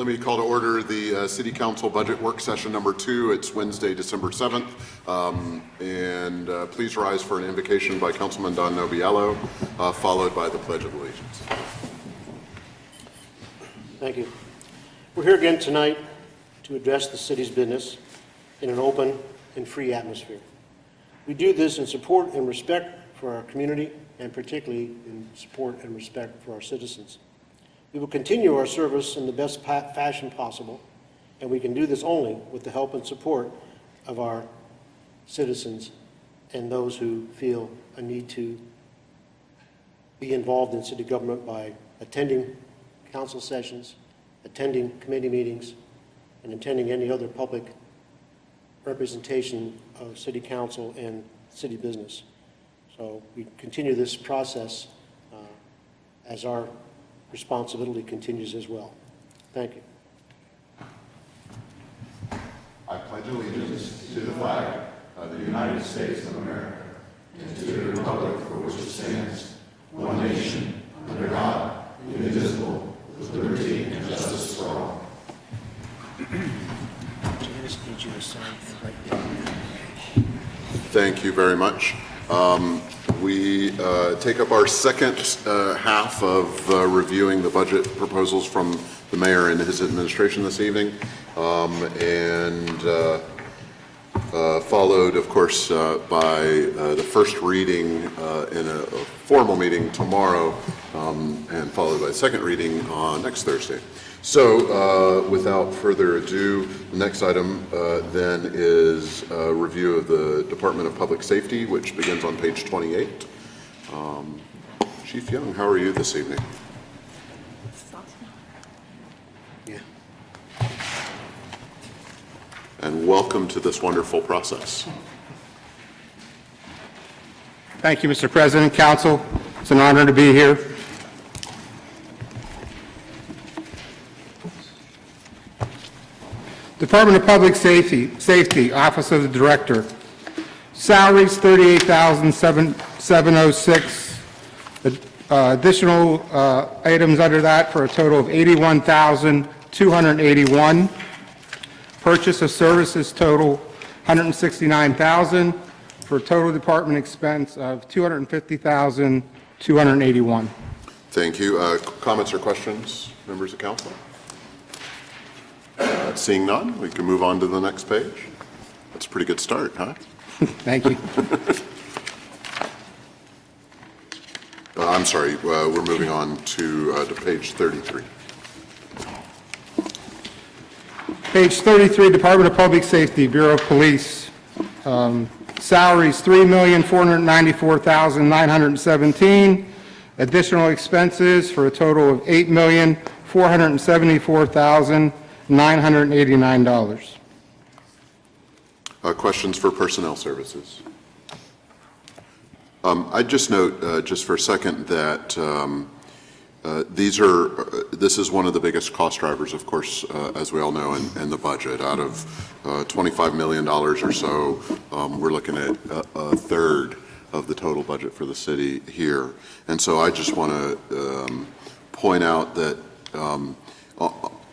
Let me call to order the City Council Budget Work Session number 2. It's Wednesday, December 7th. Please rise for an invocation by Councilman Don Noviello, followed by the Pledge of Allegiance. Thank you. We're here again tonight to address the city's business in an open and free atmosphere. We do this in support and respect for our community, and particularly in support and respect for our citizens. We will continue our service in the best fashion possible, and we can do this only with the help and support of our citizens and those who feel a need to be involved in city government by attending council sessions, attending committee meetings, and attending any other public representation of city council and city business. So we continue this process as our responsibility continues as well. Thank you. I pledge allegiance to the flag of the United States of America and to the republic for which it stands, one nation, under God, indivisible, with liberty and justice for all. Janice needs you to sign right there. Thank you very much. We take up our second half of reviewing the budget proposals from the mayor and his administration this evening, followed, of course, by the first reading in a formal meeting tomorrow, and followed by the second reading on next Thursday. So, without further ado, the next item then is a review of the Department of Public Safety, which begins on page 28. Chief Young, how are you this evening? Yeah. And welcome to this wonderful process. Thank you, Mr. President, Council. It's an honor to be here. Department of Public Safety, Office of the Director. Salaries, $38,706. Additional items under that for a total of $81,281. Purchase of services total $169,000 for a total department expense of $250,281. Thank you. Comments or questions, members of council? Seeing none, we can move on to the next page. That's a pretty good start, huh? Thank you. I'm sorry, we're moving on to page 33. Page 33, Department of Public Safety, Bureau of Police. Salaries, $3,494,917. Additional expenses for a total of $8,474,989. Questions for personnel services? I'd just note, just for a second, that this is one of the biggest cost drivers, of course, as we all know, in the budget. Out of $25 million or so, we're looking at a third of the total budget for the city here. And so I just want to point out that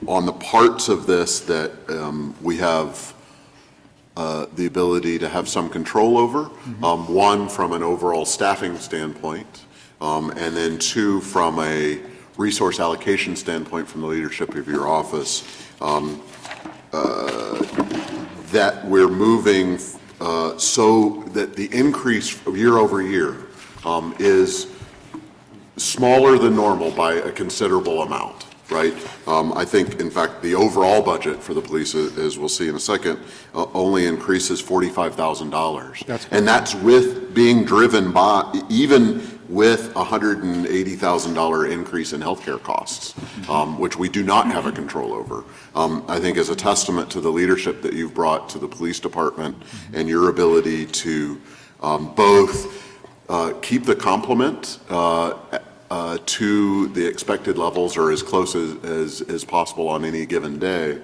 on the parts of this that we have the ability to have some control over, one, from an overall staffing standpoint, and then two, from a resource allocation standpoint from the leadership of your office, that we're moving so that the increase year over year is smaller than normal by a considerable amount. Right? I think, in fact, the overall budget for the police, as we'll see in a second, only increases $45,000. And that's with being driven by, even with $180,000 increase in healthcare costs, which we do not have a control over. I think as a testament to the leadership that you've brought to the police department and your ability to both keep the complement to the expected levels or as close as possible on any given day,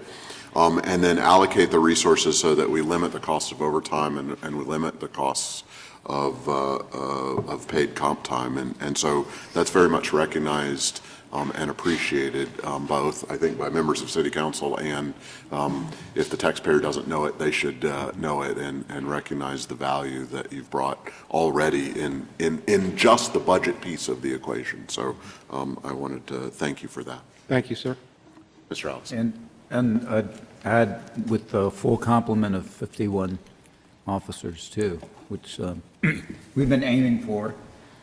and then allocate the resources so that we limit the cost of overtime and we limit the costs of paid comp time. And so that's very much recognized and appreciated, both, I think, by members of City Council and if the taxpayer doesn't know it, they should know it and recognize the value that you've brought already in just the budget piece of the equation. So I wanted to thank you for that. Thank you, sir. Mr. Allison. And I'd add with the full complement of 51 officers too, which we've been aiming for.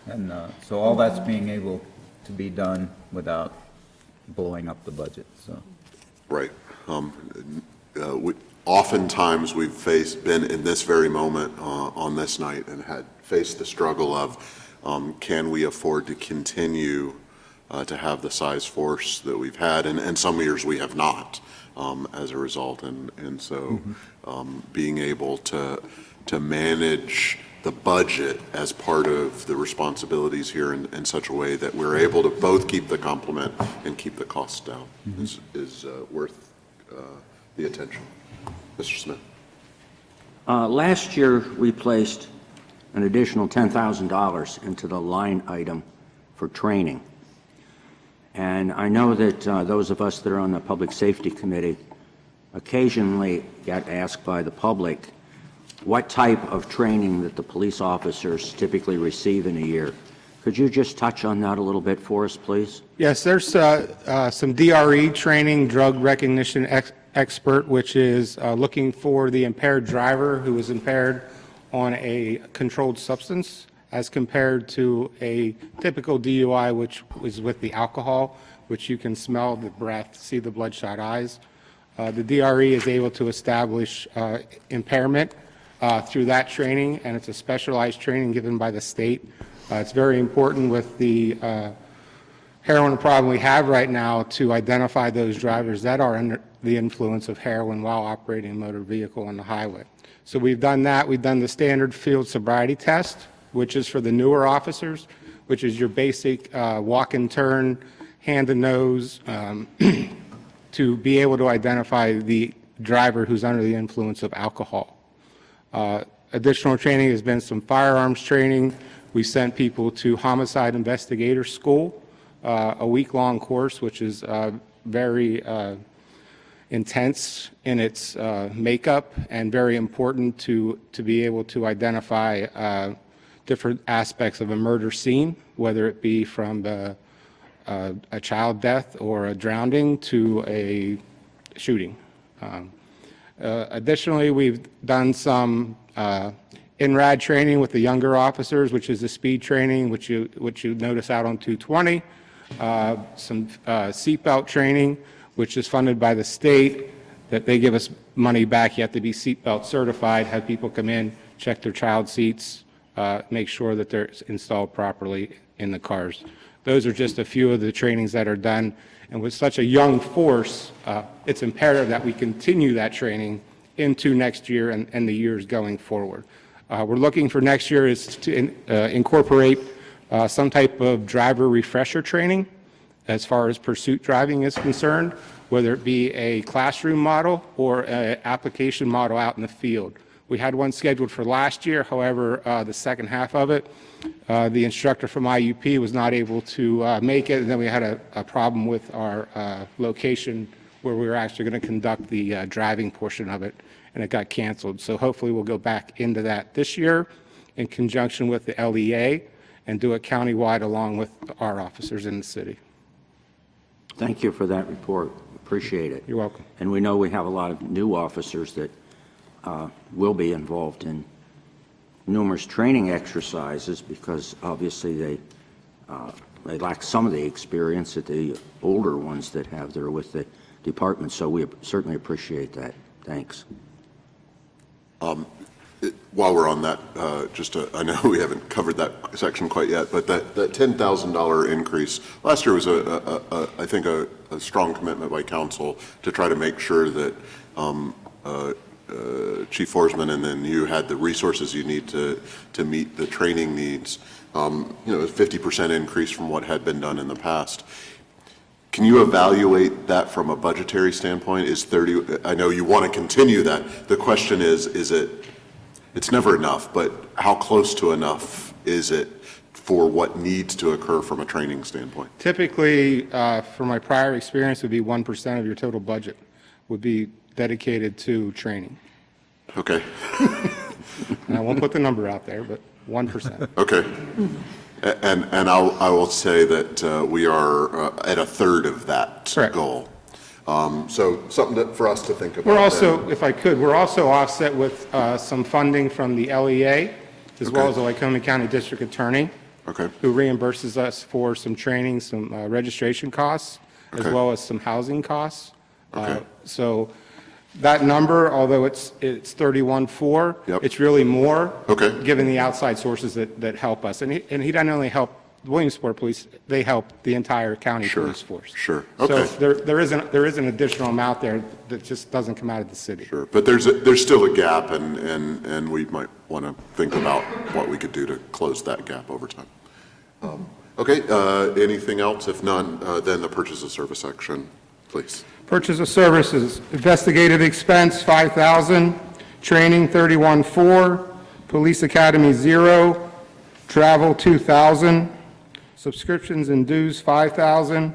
And so all that's being able to be done without blowing up the budget, so. Right. Oftentimes, we've been in this very moment on this night and had faced the struggle of can we afford to continue to have the size force that we've had, and some years we have not as a result. And so being able to manage the budget as part of the responsibilities here in such a way that we're able to both keep the complement and keep the costs down is worth the attention. Mr. Smith. Last year, we placed an additional $10,000 into the line item for training. And I know that those of us that are on the Public Safety Committee occasionally get asked by the public what type of training that the police officers typically receive in a year. Could you just touch on that a little bit for us, please? Yes, there's some DRE training, drug recognition expert, which is looking for the impaired driver who is impaired on a controlled substance as compared to a typical DUI, which is with the alcohol, which you can smell the breath, see the bloodshot eyes. The DRE is able to establish impairment through that training, and it's a specialized training given by the state. It's very important with the heroin problem we have right now to identify those drivers that are under the influence of heroin while operating a motor vehicle on the highway. So we've done that. We've done the standard field sobriety test, which is for the newer officers, which is your basic walk and turn, hand and nose, to be able to identify the driver who's under the influence of alcohol. Additional training has been some firearms training. We sent people to homicide investigator school, a week-long course, which is very intense in its makeup and very important to be able to identify different aspects of a murder scene, whether it be from a child death or a drowning to a shooting. Additionally, we've done some INRAD training with the younger officers, which is the speed training, which you notice out on 220. Some seatbelt training, which is funded by the state, that they give us money back. You have to be seatbelt certified, have people come in, check their child seats, make sure that they're installed properly in the cars. Those are just a few of the trainings that are done. And with such a young force, it's imperative that we continue that training into next year and the years going forward. We're looking for next year is to incorporate some type of driver refresher training as far as pursuit driving is concerned, whether it be a classroom model or an application model out in the field. We had one scheduled for last year. However, the second half of it, the instructor from IUP was not able to make it, and then we had a problem with our location where we were actually going to conduct the driving portion of it, and it got canceled. So hopefully we'll go back into that this year in conjunction with the LEA and do it countywide along with our officers in the city. Thank you for that report. Appreciate it. You're welcome. And we know we have a lot of new officers that will be involved in numerous training exercises because obviously they lack some of the experience that the older ones that have there with the department. So we certainly appreciate that. Thanks. While we're on that, I know we haven't covered that section quite yet, but that $10,000 increase, last year was, I think, a strong commitment by council to try to make sure that Chief Forsman and then you had the resources you need to meet the training needs. A 50% increase from what had been done in the past. Can you evaluate that from a budgetary standpoint? I know you want to continue that. The question is it's never enough, but how close to enough is it for what needs to occur from a training standpoint? Typically, from my prior experience, would be 1% of your total budget would be dedicated to training. Okay, And I won't put the number out there, but 1%. okay. And I will say that we are at a third of that Correct. goal. So something for us to think about. We're also, then. if I could, we're also offset with some funding from the LEA, as well Okay. as the Lycoming County District Attorney, Okay, who reimburses us for some training, some registration costs, as Okay. well as some housing costs. Okay. So that number, although it's 31.4, Yep. it's really more. Okay. Given the outside sources that help us. And he doesn't only help Williamsport Police, they help the entire county Sure, police force. sure. So Okay. there is an additional amount there that just doesn't come out of the city. sure. But there's still a gap, and we might want to think about what we could do to close that gap over time. Okay, anything else? If none, then the purchase of service section, please. Purchase of services, investigative expense, $5,000, training, $31,400, police academy, 0, travel, $2,000, subscriptions and dues, $5,000,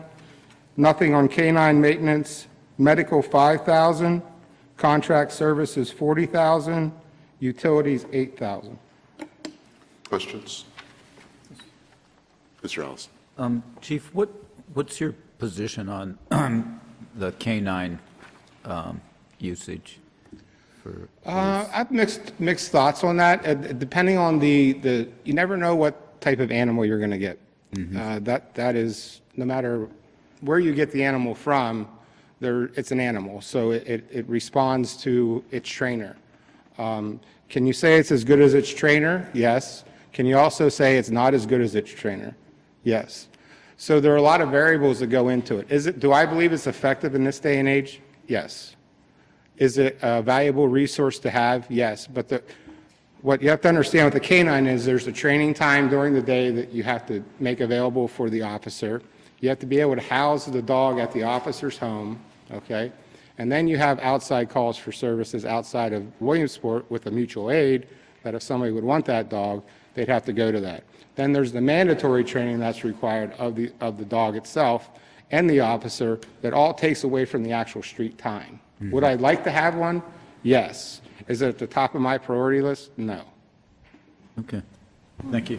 nothing on K-9 maintenance, medical, $5,000, contract services, $40,000, utilities, $8,000. Questions? Mr. Allison? Chief, what's your position on the K-9 usage for? I have mixed thoughts on that. Depending on you never know what type of animal you're going to get. That is, no matter where you get the animal from, it's an animal, so it responds to its trainer. Can you say it's as good as its trainer? Yes. Can you also say it's not as good as its trainer? Yes. So there are a lot of variables that go into it. Do I believe it's effective in this day and age? Yes. Is it a valuable resource to have? Yes. But what you have to understand with the canine is there's a training time during the day that you have to make available for the officer. You have to be able to house the dog at the officer's home, okay? And then you have outside calls for services outside of Williamsport with a mutual aid, that if somebody would want that dog, they'd have to go to that. Then there's the mandatory training that's required of the dog itself and the officer that all takes away from the actual street time. Would I like to have one? Yes. Is it at the top of my priority list? No. Okay, thank you.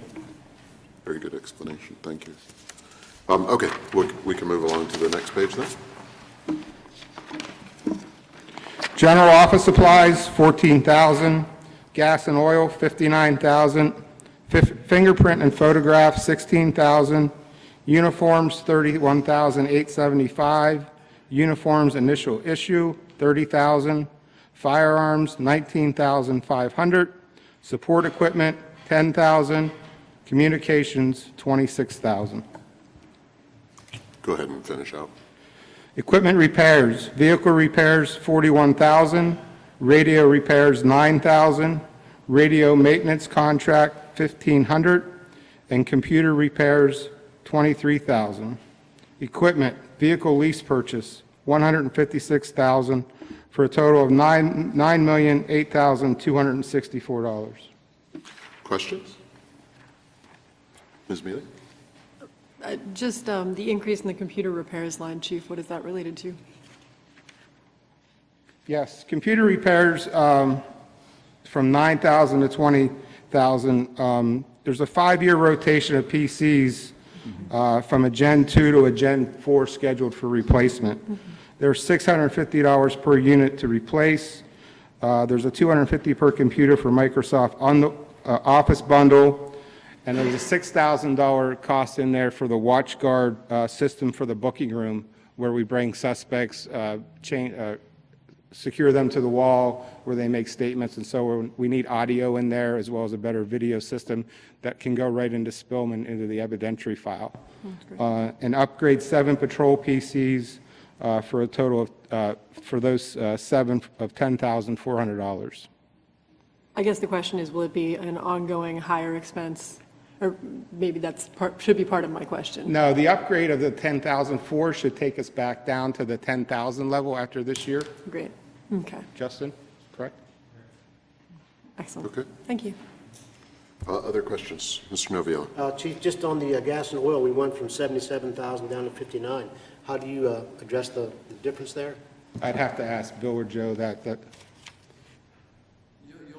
Very good explanation, thank you. Okay, we can move along to the next page then. General office supplies, $14,000. Gas and oil, $59,000. Fingerprint and photograph, $16,000. Uniforms, $31,875. Uniforms initial issue, $30,000. Firearms, $19,500. Support equipment, $10,000. Communications, $26,000. Go ahead and finish out. Equipment repairs, vehicle repairs, $41,000. Radio repairs, $9,000. Radio maintenance contract, $1,500. And computer repairs, $23,000. Equipment, vehicle lease purchase, $156,000, for a total of $9,008,264. Questions? Ms. Mealy? Just the increase in the computer repairs line, Chief, what is that related to? Yes, computer repairs from $9,000 to $20,000. There's a 5-year rotation of PCs from a Gen 2 to a Gen 4 scheduled for replacement. There's $650 per unit to replace. There's a $250 per computer for Microsoft Office bundle, and there's a $6,000 cost in there for the WatchGuard system for the booking room, where we bring suspects, secure them to the wall where they make statements, and so we need audio in there as well as a better video system that can go right into Spillman into the evidentiary file. And upgrade 7 patrol PCs for a total of, for those 7 of $10,400. I guess the question is, will it be an ongoing higher expense? Or maybe that's should be part of my question. No, the upgrade of the 10,004 should take us back down to the 10,000 level after this year. Great. Okay. Justin, correct? Excellent. Okay. Thank you. Other questions? Mr. Noviello? Chief, just on the gas and oil, we went from 77,000 down to 59. How do you address the difference there? I'd have to ask Bill or Joe that. You'll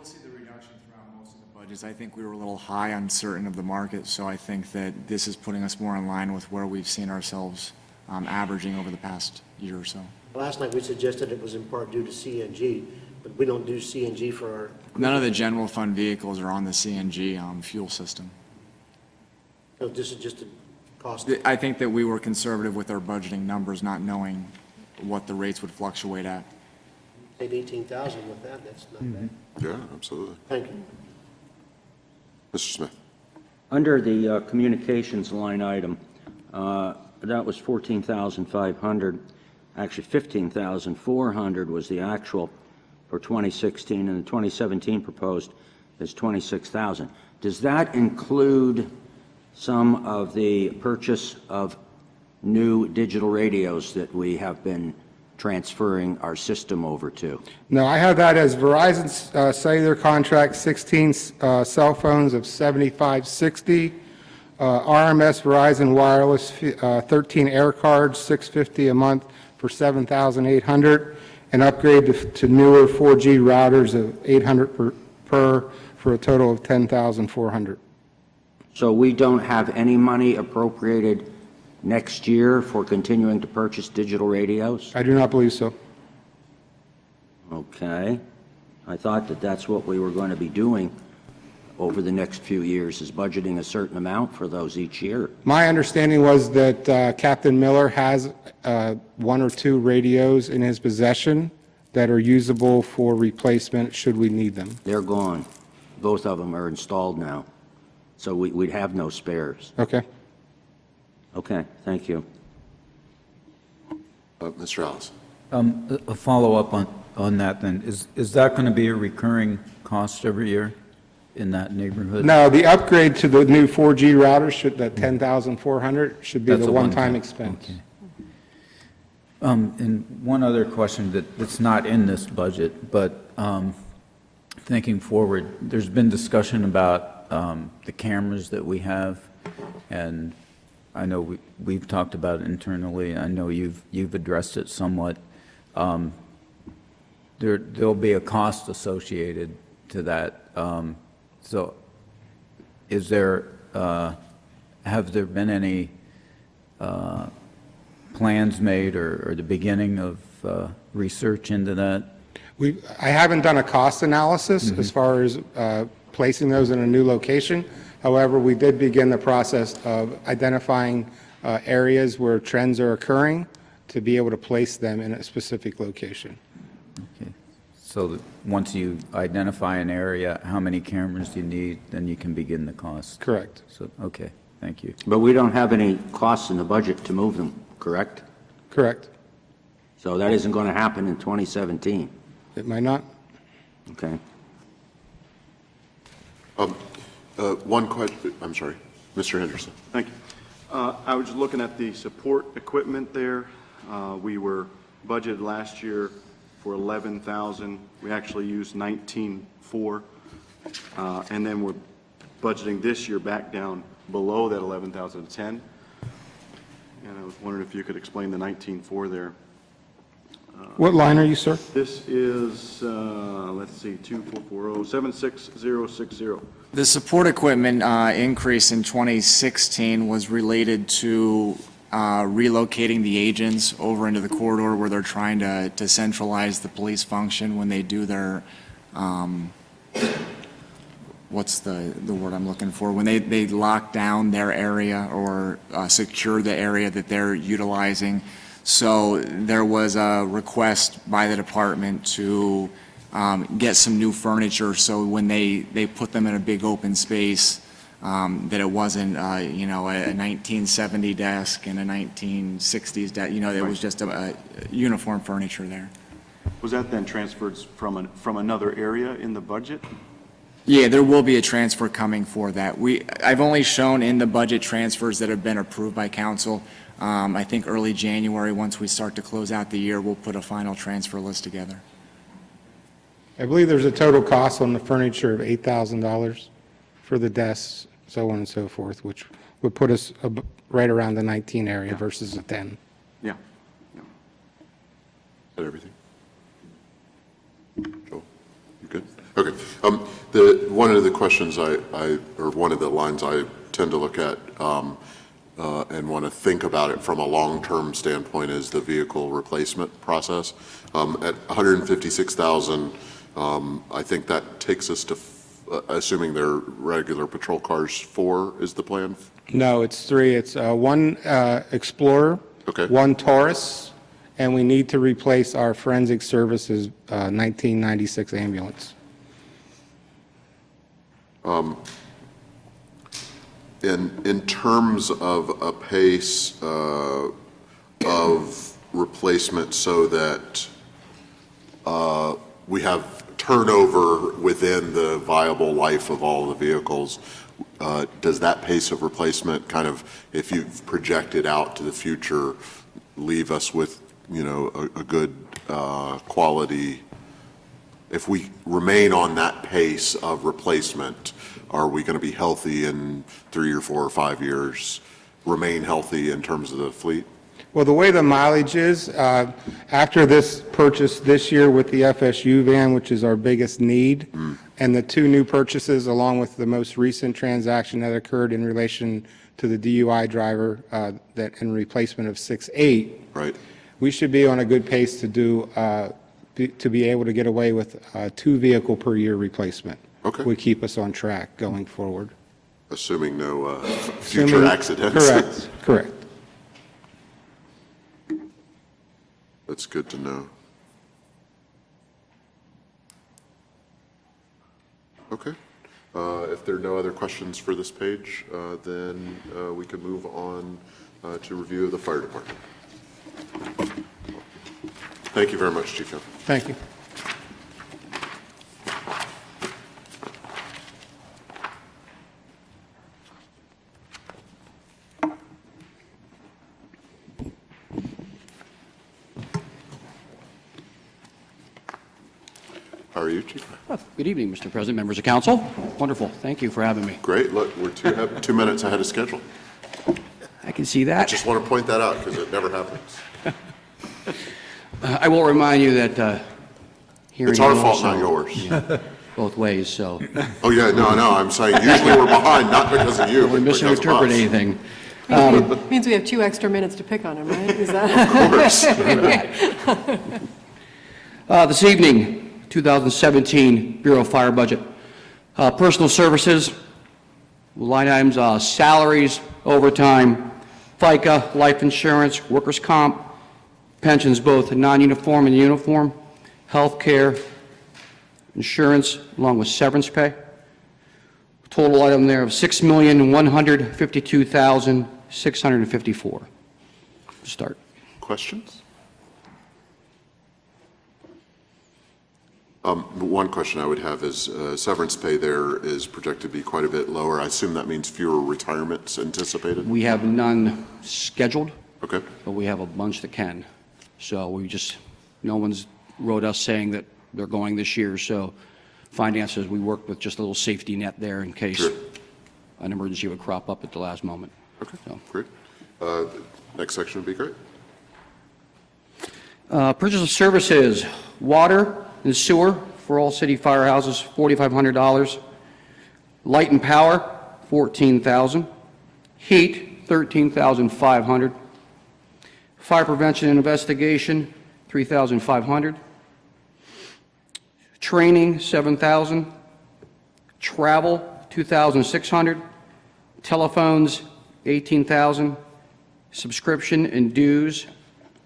see the reduction throughout most of the budgets. I think we were a little high on certain of the markets, so I think that this is putting us more in line with where we've seen ourselves averaging over the past year or so. Last night, we suggested it was in part due to CNG, but we don't do CNG for our... None of the general fund vehicles are on the CNG fuel system. So this is just a cost. I think that we were conservative with our budgeting numbers, not knowing what the rates would fluctuate at. Save 18,000 with that, that's not bad. Yeah, absolutely. Thank you. Mr. Smith? Under the communications line item, that was 14,500. Actually, 15,400 was the actual for 2016, and the 2017 proposed is 26,000. Does that include some of the purchase of new digital radios that we have been transferring our system over to? No, I have that as Verizon's cellular contract, 16 cell phones of 7560, RMS Verizon Wireless, 13 air cards, $650 a month for 7,800, and upgrade to newer 4G routers of 800 per for a total of 10,400. So we don't have any money appropriated next year for continuing to purchase digital radios? I do not believe so. Okay. I thought that that's what we were going to be doing over the next few years, is budgeting a certain amount for those each year. My understanding was that Captain Miller has 1 or 2 radios in his possession that are usable for replacement should we need them. They're gone. Both of them are installed now. So we'd have no spares. Okay. Okay, thank you. Mr. Alice? A follow-up on that then, is that going to be a recurring cost every year in that neighborhood? No, the upgrade to the new 4G router should, that 10,400 should be That's the a one-time one-time, expense. okay. And one other question that's not in this budget, but thinking forward, there's been discussion about the cameras that we have, and I know we've talked about it internally. I know you've addressed it somewhat. There'll be a cost associated to that. So, have there been any plans made or the beginning of research into that? I haven't done a cost analysis as far as placing those in a new location. However, we did begin the process of identifying areas where trends are occurring to be able to place them in a specific location. Okay. So that once you identify an area, how many cameras do you need, then you can begin the cost? Correct. So, okay, thank you. But we don't have any costs in the budget to move them, correct? Correct. So that isn't going to happen in 2017, It might not. okay? One question, I'm sorry. Mr. Henderson? Thank you. I was looking at the support equipment there. We were budgeted last year for 11,000. We actually used 19,400. And then we're budgeting this year back down below that 11,000 to 10. And I was wondering if you could explain the 19,400 there. What line are you, sir? This is, let's see, 2440-76060. The support equipment increase in 2016 was related to relocating the agents over into the corridor where they're trying to centralize the police function when they do their, what's the word I'm looking for? When they lock down their area or secure the area that they're utilizing. So there was a request by the department to get some new furniture, so when they put them in a big open space, that it wasn't, a 1970 desk and a 1960s desk, it was just a uniform furniture there. Was that then transferred from another area in the budget? Yeah, there will be a transfer coming for that. I've only shown in the budget transfers that have been approved by council. I think early January, once we start to close out the year, we'll put a final transfer list together. I believe there's a total cost on the furniture of $8,000 for the desks, so on and so forth, which would put us right around the 19 area versus the 10. Yeah. Is that everything? Joel, you good? Okay. One of the questions or one of the lines I tend to look at and want to think about it from a long-term standpoint is the vehicle replacement process. At 156,000, I think that takes us to, assuming they're regular patrol cars, 4 is the plan? No, it's 3. It's one Explorer, Okay. one Taurus, and we need to replace our Forensic Services 1996 ambulance. In terms of a pace of replacement so that we have turnover within the viable life of all the vehicles, does that pace of replacement kind of, if you've projected out to the future, leave us with, a good quality? If we remain on that pace of replacement, are we going to be healthy in 3 or 4 or 5 years, remain healthy in terms of the fleet? Well, the way the mileage is, after this purchase this year with the FSU van, which is our biggest need, and the 2 new purchases, along with the most recent transaction that occurred in relation to the DUI driver that in replacement of 6.8, Right. we should be on a good pace to do to be able to get away with 2 vehicle per year replacement. Okay. Would keep us on track going forward. Assuming no future Assuming- accidents. Correct. That's good to know. Okay. If there are no other questions for this page, then we can move on to review of the fire department. Thank you very much, Chief Young. Thank you. How are you, Chief? Good evening, Mr. President, members of council. Wonderful. Thank you for having me. Great. Look, we're 2 minutes ahead of schedule. I can see that. Just want to point that out because it never happens. I will remind you that hearing It's our you fault, also, not yours. yeah, both ways, so Oh, yeah, no, I'm saying usually we're behind, not because of you, we but because of misinterpret us. anything. Means we have 2 extra minutes to pick on him, right? Is that? Of course. This evening, 2017 Bureau of Fire budget. Personal services, line items, salaries, overtime, FICA, life insurance, workers' comp, pensions, both non-uniform and uniform, health care, insurance, along with severance pay. Total item there of $6,152,654. Start. Questions? One question I would have is severance pay there is projected to be quite a bit lower. I assume that means fewer retirements anticipated? We have none scheduled, Okay, but we have a bunch that can. So no one's wrote us saying that they're going this year, so finances, we work with just a little safety net there in case Sure. an emergency would crop up at the last moment. okay, So, great. Next section would be great. purchase of services, water and sewer for all city firehouses, $4,500. Light and power, $14,000. Heat, $13,500. Fire prevention and investigation, $3,500. Training, $7,000. Travel, $2,600. Telephones, $18,000. Subscription and dues,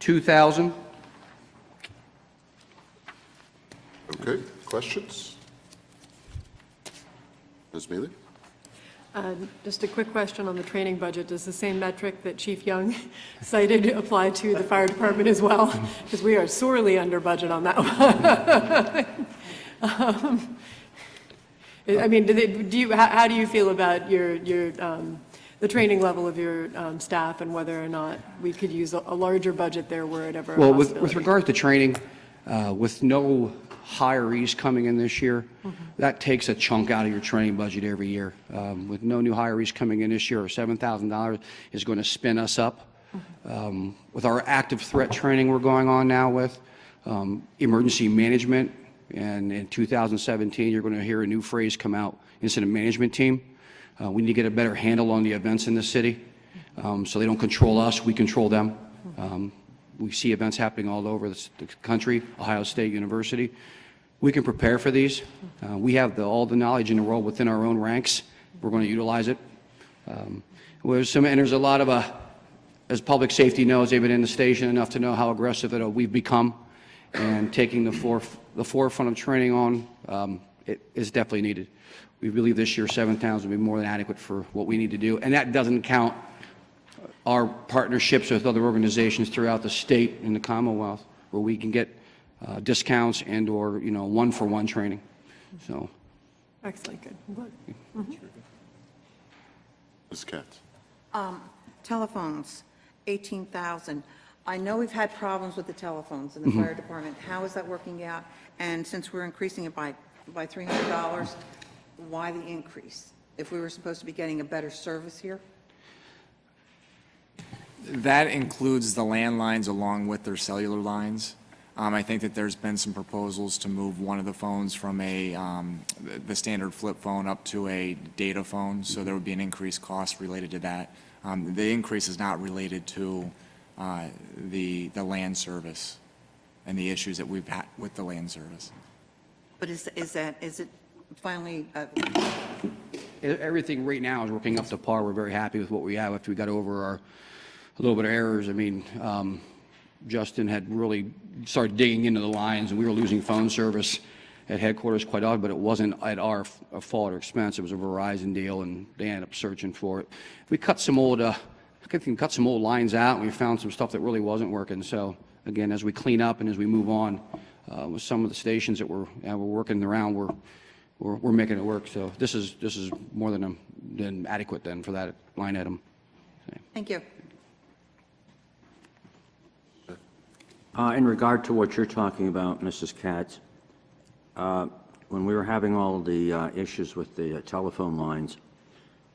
$2,000. Okay, questions? Ms. Mealy? Just a quick question on the training budget. Does the same metric that Chief Young cited apply to the fire department as well? Because we are sorely under budget on that one. I mean, how do you feel about the training level of your staff and whether or not we could use a larger budget there were it ever a Well, possibility? with regard to training, with no hirees coming in this year. That takes a chunk out of your training budget every year. With no new hirees coming in this year, our $7,000 is going to spin us up. With our active threat training we're going on now with, emergency management, and in 2017, you're going to hear a new phrase come out, incident management team. We need to get a better handle on the events in the city, so they don't control us, we control them. We see events happening all over the country, Ohio State University. We can prepare for these. We have all the knowledge in the world within our own ranks. We're going to utilize it. There's a lot of, as public safety knows, they've been in the station enough to know how aggressive we've become, and taking the forefront of training on it is definitely needed. We believe this year 7,000 will be more than adequate for what we need to do, and that doesn't count our partnerships with other organizations throughout the state and the Commonwealth, where we can get discounts and or one-for-one training. So, Excellent, good. I'm glad. Ms. Katz? Telephones, 18,000. I know we've had problems with the telephones in the fire department. How is that working out? And since we're increasing it by $300, why the increase? If we were supposed to be getting a better service here? That includes the landlines along with their cellular lines. I think that there's been some proposals to move one of the phones from the standard flip phone up to a data phone, so there would be an increased cost related to that. The increase is not related to the land service and the issues that we've had with the land service. But is it finally, everything right now is working up to par. We're very happy with what we have after we got over a little bit of errors. I mean, Justin had really started digging into the lines, and we were losing phone service at headquarters quite often, but it wasn't at our fault or expense. It was a Verizon deal, and they ended up searching for it. We cut some old, cut some old lines out, and we found some stuff that really wasn't working. So again, as we clean up and as we move on with some of the stations that we're working around, we're making it work. So this is more than adequate then for that line item. thank you. In regard to what you're talking about, Mrs. Katz, when we were having all the issues with the telephone lines,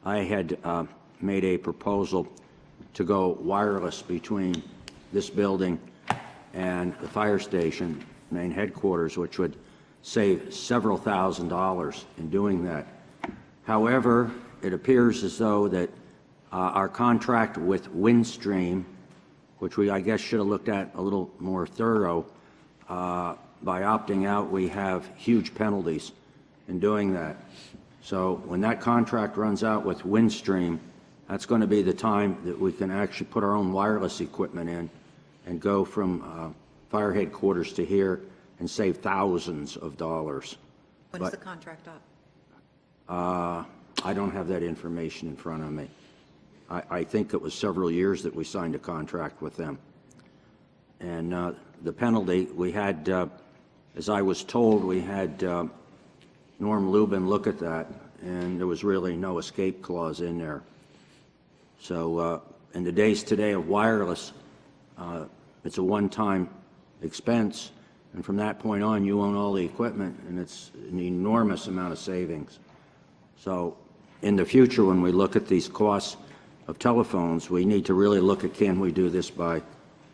I had made a proposal to go wireless between this building and the fire station, main headquarters, which would save several $1,000s in doing that. However, it appears as though that our contract with Windstream, which I guess should have looked at a little more thorough, by opting out, we have huge penalties in doing that. So when that contract runs out with Windstream, that's going to be the time that we can actually put our own wireless equipment in and go from fire headquarters to here and save thousands of dollars. When is the contract up? I don't have that information in front of me. I think it was several years that we signed a contract with them. And the penalty, we had, as I was told, we had Norm Lubin look at that, and there was really no escape clause in there. So in the days today of wireless, it's a one-time expense, and from that point on, you own all the equipment, and it's an enormous amount of savings. So in the future, when we look at these costs of telephones, we need to really look at, can we do this by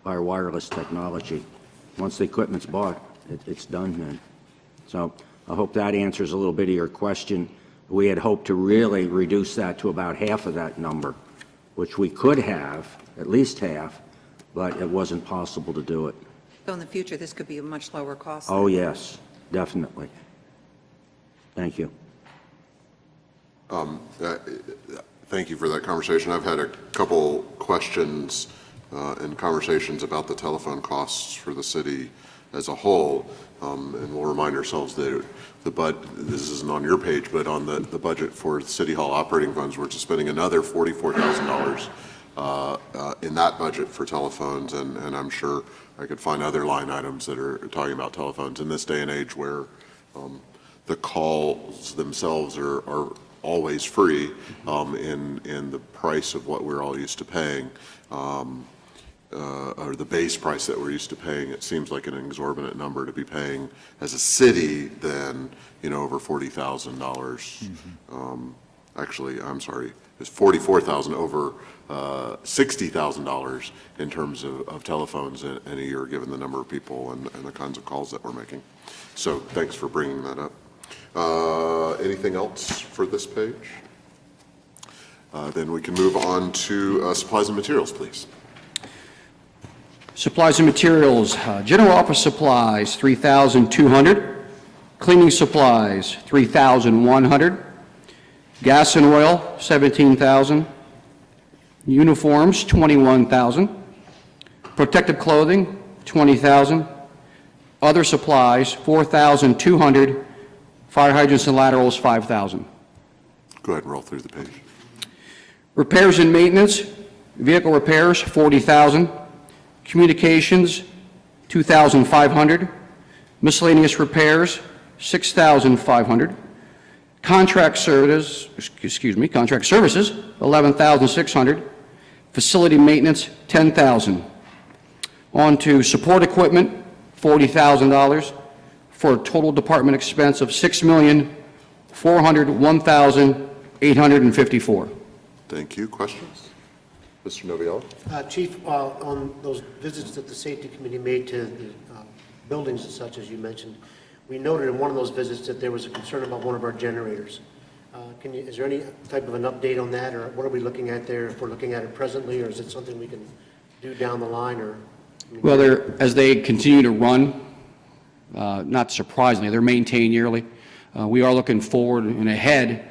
our wireless technology? Once the equipment's bought, it's done then. So I hope that answers a little bit of your question. We had hoped to really reduce that to about half of that number, which we could have, at least half, but it wasn't possible to do it. So in the future, this could be a much lower cost? Oh, yes, definitely. Thank you. Thank you for that conversation. I've had a couple questions and conversations about the telephone costs for the city as a whole. And we'll remind ourselves that this isn't on your page, but on the budget for City Hall operating funds, we're spending another $44,000 in that budget for telephones, and I'm sure I could find other line items that are talking about telephones in this day and age where the calls themselves are always free in the price of what we're all used to paying. or the base price that we're used to paying, it seems like an exorbitant number to be paying as a city than, over $40,000. Actually, I'm sorry, it's $44,000 over $60,000 in terms of telephones in a year, given the number of people and the kinds of calls that we're making. So thanks for bringing that up. Anything else for this page? Then we can move on to supplies and materials, please. Supplies and materials, general office supplies, $3,200. Cleaning supplies, $3,100. Gas and oil, $17,000. Uniforms, $21,000. Protective clothing, $20,000. Other supplies, $4,200. Fire hydrants and laterals, $5,000. Go ahead and roll through the page. Repairs and maintenance, vehicle repairs, $40,000. Communications, $2,500. Miscellaneous repairs, $6,500. Contract services, $11,600. Facility maintenance, $10,000. On to support equipment, $40,000, for a total department expense of $6,401,854. Thank you. Questions? Mr. Noviello? Chief, on those visits that the safety committee made to the buildings and such, as you mentioned, we noted in one of those visits that there was a concern about one of our generators. Is there any type of an update on that, or what are we looking at there, if we're looking at it presently, or is it something we can do down the line, or? Well, as they continue to run, not surprisingly, they're maintained yearly. We are looking forward and ahead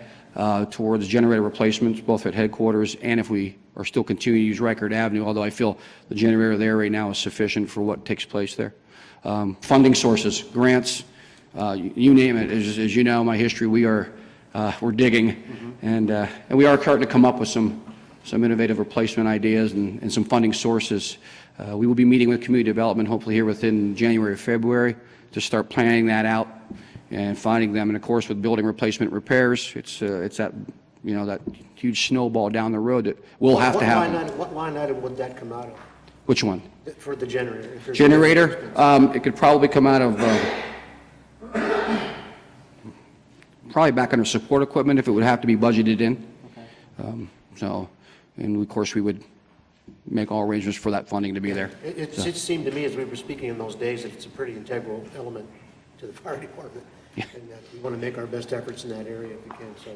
towards generator replacements, both at headquarters and if we are still continuing to use Rikers Avenue, although I feel the generator there right now is sufficient for what takes place there. Funding sources, grants, you name it. As you know, my history, we're digging, and we are starting to come up with some innovative replacement ideas and some funding sources. We will be meeting with community development hopefully here within January or February to start planning that out and finding them. And of course, with building replacement repairs, it's that that huge snowball down the road that will have to happen. What line item would that come out of? Which one? For the generator? If there's Generator? It could probably come out of probably back under support equipment if it would have to be budgeted in. And of course, we would make all arrangements for that funding to be there. It seemed to me, as we were speaking in those days, that it's a pretty integral element to the fire department. Yeah. And that we want to make our best efforts in that area if we can. So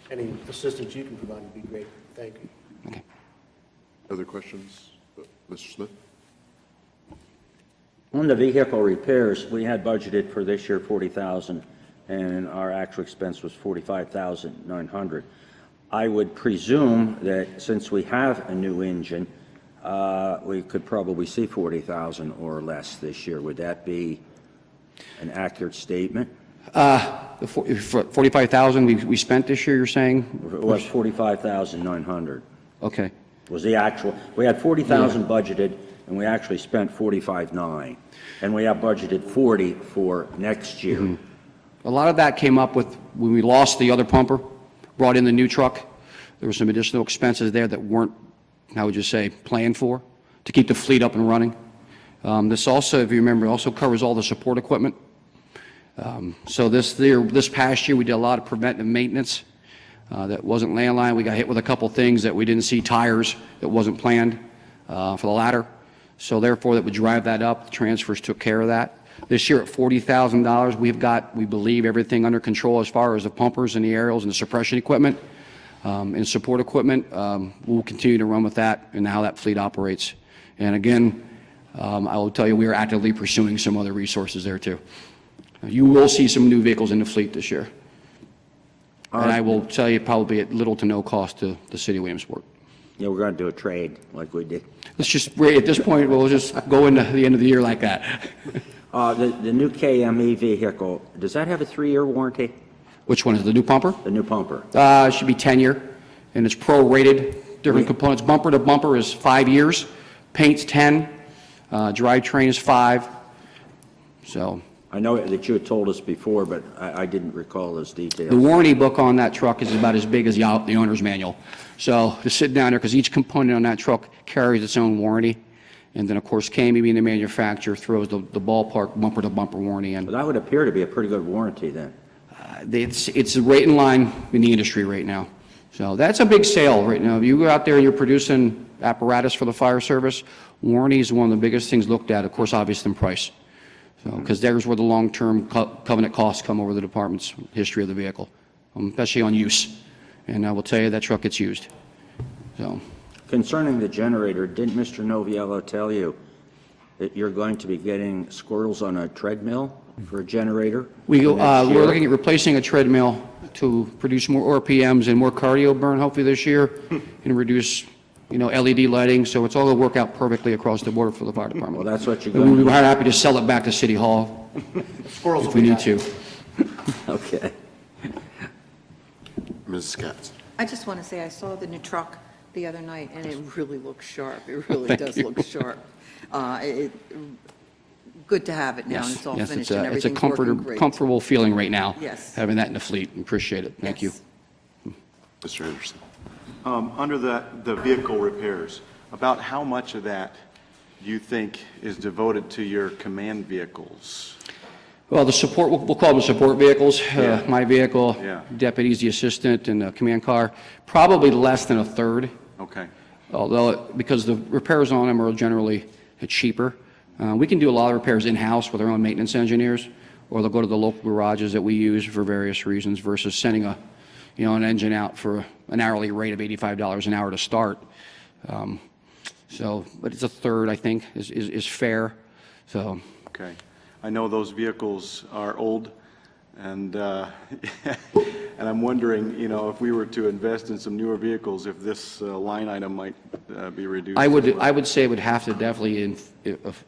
any assistance you can provide would be great. Thank you. Okay. Other questions? Mr. Smith? On the vehicle repairs, we had budgeted for this year $40,000, and our actual expense was $45,900. I would presume that since we have a new engine, we could probably see $40,000 or less this year. Would that be an accurate statement? The $45,000 we spent this year, you're saying? It was $45,900. Okay. Was the actual, we had $40,000 budgeted, and we actually spent $45,900. And we have budgeted $40,000 for next year. A lot of that came up with when we lost the other pumper, brought in the new truck. There were some additional expenses there that weren't, how would you say, planned for, to keep the fleet up and running. This also, if you remember, also covers all the support equipment. So this past year, we did a lot of preventive maintenance that wasn't landline. We got hit with a couple things that we didn't see, tires that wasn't planned for the ladder. So therefore, that would drive that up. The transfers took care of that. This year at $40,000, we've got, we believe, everything under control as far as the pumpers and the aerials and the suppression equipment and support equipment. We'll continue to run with that and how that fleet operates. And again, I will tell you, we are actively pursuing some other resources there too. You will see some new vehicles in the fleet this year. And I will tell you, probably at little to no cost to the city of Williamsport. Yeah, we're going to do a trade like we did. Let's just, at this point, we'll just go into the end of the year like that. The new KME vehicle, does that have a 3-year warranty? Which one is the new pumper? The new pumper? It should be 10-year, and it's pro-rated, different components. Bumper to bumper is 5 years, paint's 10, drivetrain is 5, so. I know that you had told us before, but I didn't recall those details. The warranty book on that truck is about as big as the owner's manual. So to sit down there, because each component on that truck carries its own warranty, And then, of course, KME being the manufacturer throws the ballpark bumper-to-bumper warranty in. Well, that would appear to be a pretty good warranty then. It's right in line in the industry right now. So that's a big sale right now. If you go out there and you're producing apparatus for the fire service, warranty is one of the biggest things looked at, of course, obviously, than price. So, because there's where the long-term covenant costs come over the department's history of the vehicle, especially on use. And I will tell you, that truck gets used. So, Concerning the generator, didn't Mr. Noviello tell you that you're going to be getting squirrels on a treadmill for a generator? we're next year? looking at replacing a treadmill to produce more RPMs and more cardio burn hopefully this year and reduce, LED lighting. So it's all going to work out perfectly across the board for the fire department. Well, that's what you're And going we'll be to happy to sell it back to City Hall Squirrels if will we be need happy. to. Okay. Mrs. Katz? I just want to say, I saw the new truck the other night, and it really looks sharp. It really Thank does you. look sharp. Good to have it now, and it's all Yes, finished, it's and a, it's a everything's working great. comfortable feeling right now. Yes. Having that in the fleet. Appreciate it. Thank you. Yes. Mr. Anderson? Under the vehicle repairs, about how much of that do you think is devoted to your command vehicles? Well, the support, we'll call them support vehicles. Yeah. My vehicle, Yeah. deputies, the assistant, and the command car, probably less than a third. Okay. Although, because the repairs on them are generally cheaper. We can do a lot of repairs in-house with our own maintenance engineers, or they'll go to the local garages that we use for various reasons versus sending an engine out for an hourly rate of $85 an hour to start. But it's a third, I think, is fair. So, Okay. I know those vehicles are old, and and I'm wondering, if we were to invest in some newer vehicles, if this line item might be reduced. I as would, well. I would say it would have to definitely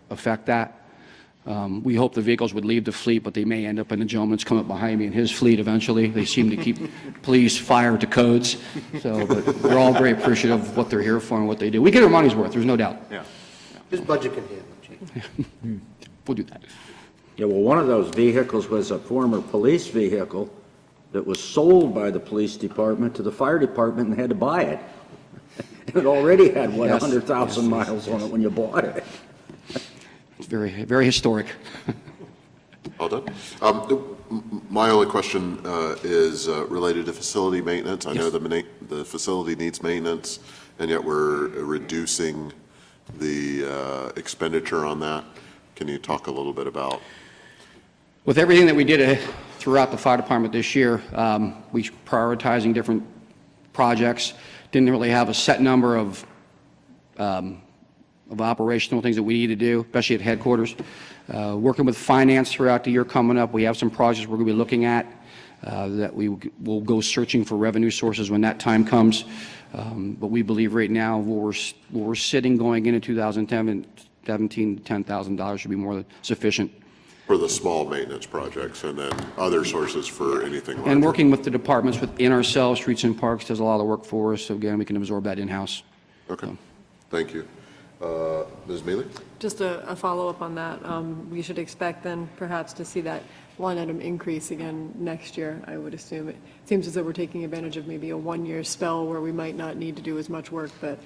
affect that. We hope the vehicles would leave the fleet, but they may end up in the gentleman's coming up behind me in his fleet eventually. They seem to keep police, fire to codes. So, but we're all very appreciative of what they're here for and what they do. We get our money's worth, there's no doubt. Yeah. His budget can handle it, Chief. We'll do that. Yeah, well, one of those vehicles was a former police vehicle that was sold by the police department to the fire department and had to buy it. It already had, what, Yes. 100,000 miles on it when you bought it. It's very, very historic. All done? My only question is related to facility maintenance. I know the facility needs maintenance, and yet we're reducing the expenditure on that. Can you talk a little bit about? With everything that we did throughout the fire department this year, we prioritizing different projects, didn't really have a set number of operational things that we need to do, especially at headquarters. Working with finance throughout the year coming up, we have some projects we're going to be looking at that we will go searching for revenue sources when that time comes. But we believe right now where we're sitting going into 2017, $10,000 should be more than sufficient. For the small maintenance projects, and then other sources for anything larger? And working with the departments within ourselves, Streets and Parks does a lot of the work for us, so again, we can absorb that in-house. Okay, thank you. Ms. Mealy? Just a follow-up on that. We should expect then perhaps to see that line item increase again next year, I would assume. It seems as though we're taking advantage of maybe a one-year spell where we might not need to do as much work, but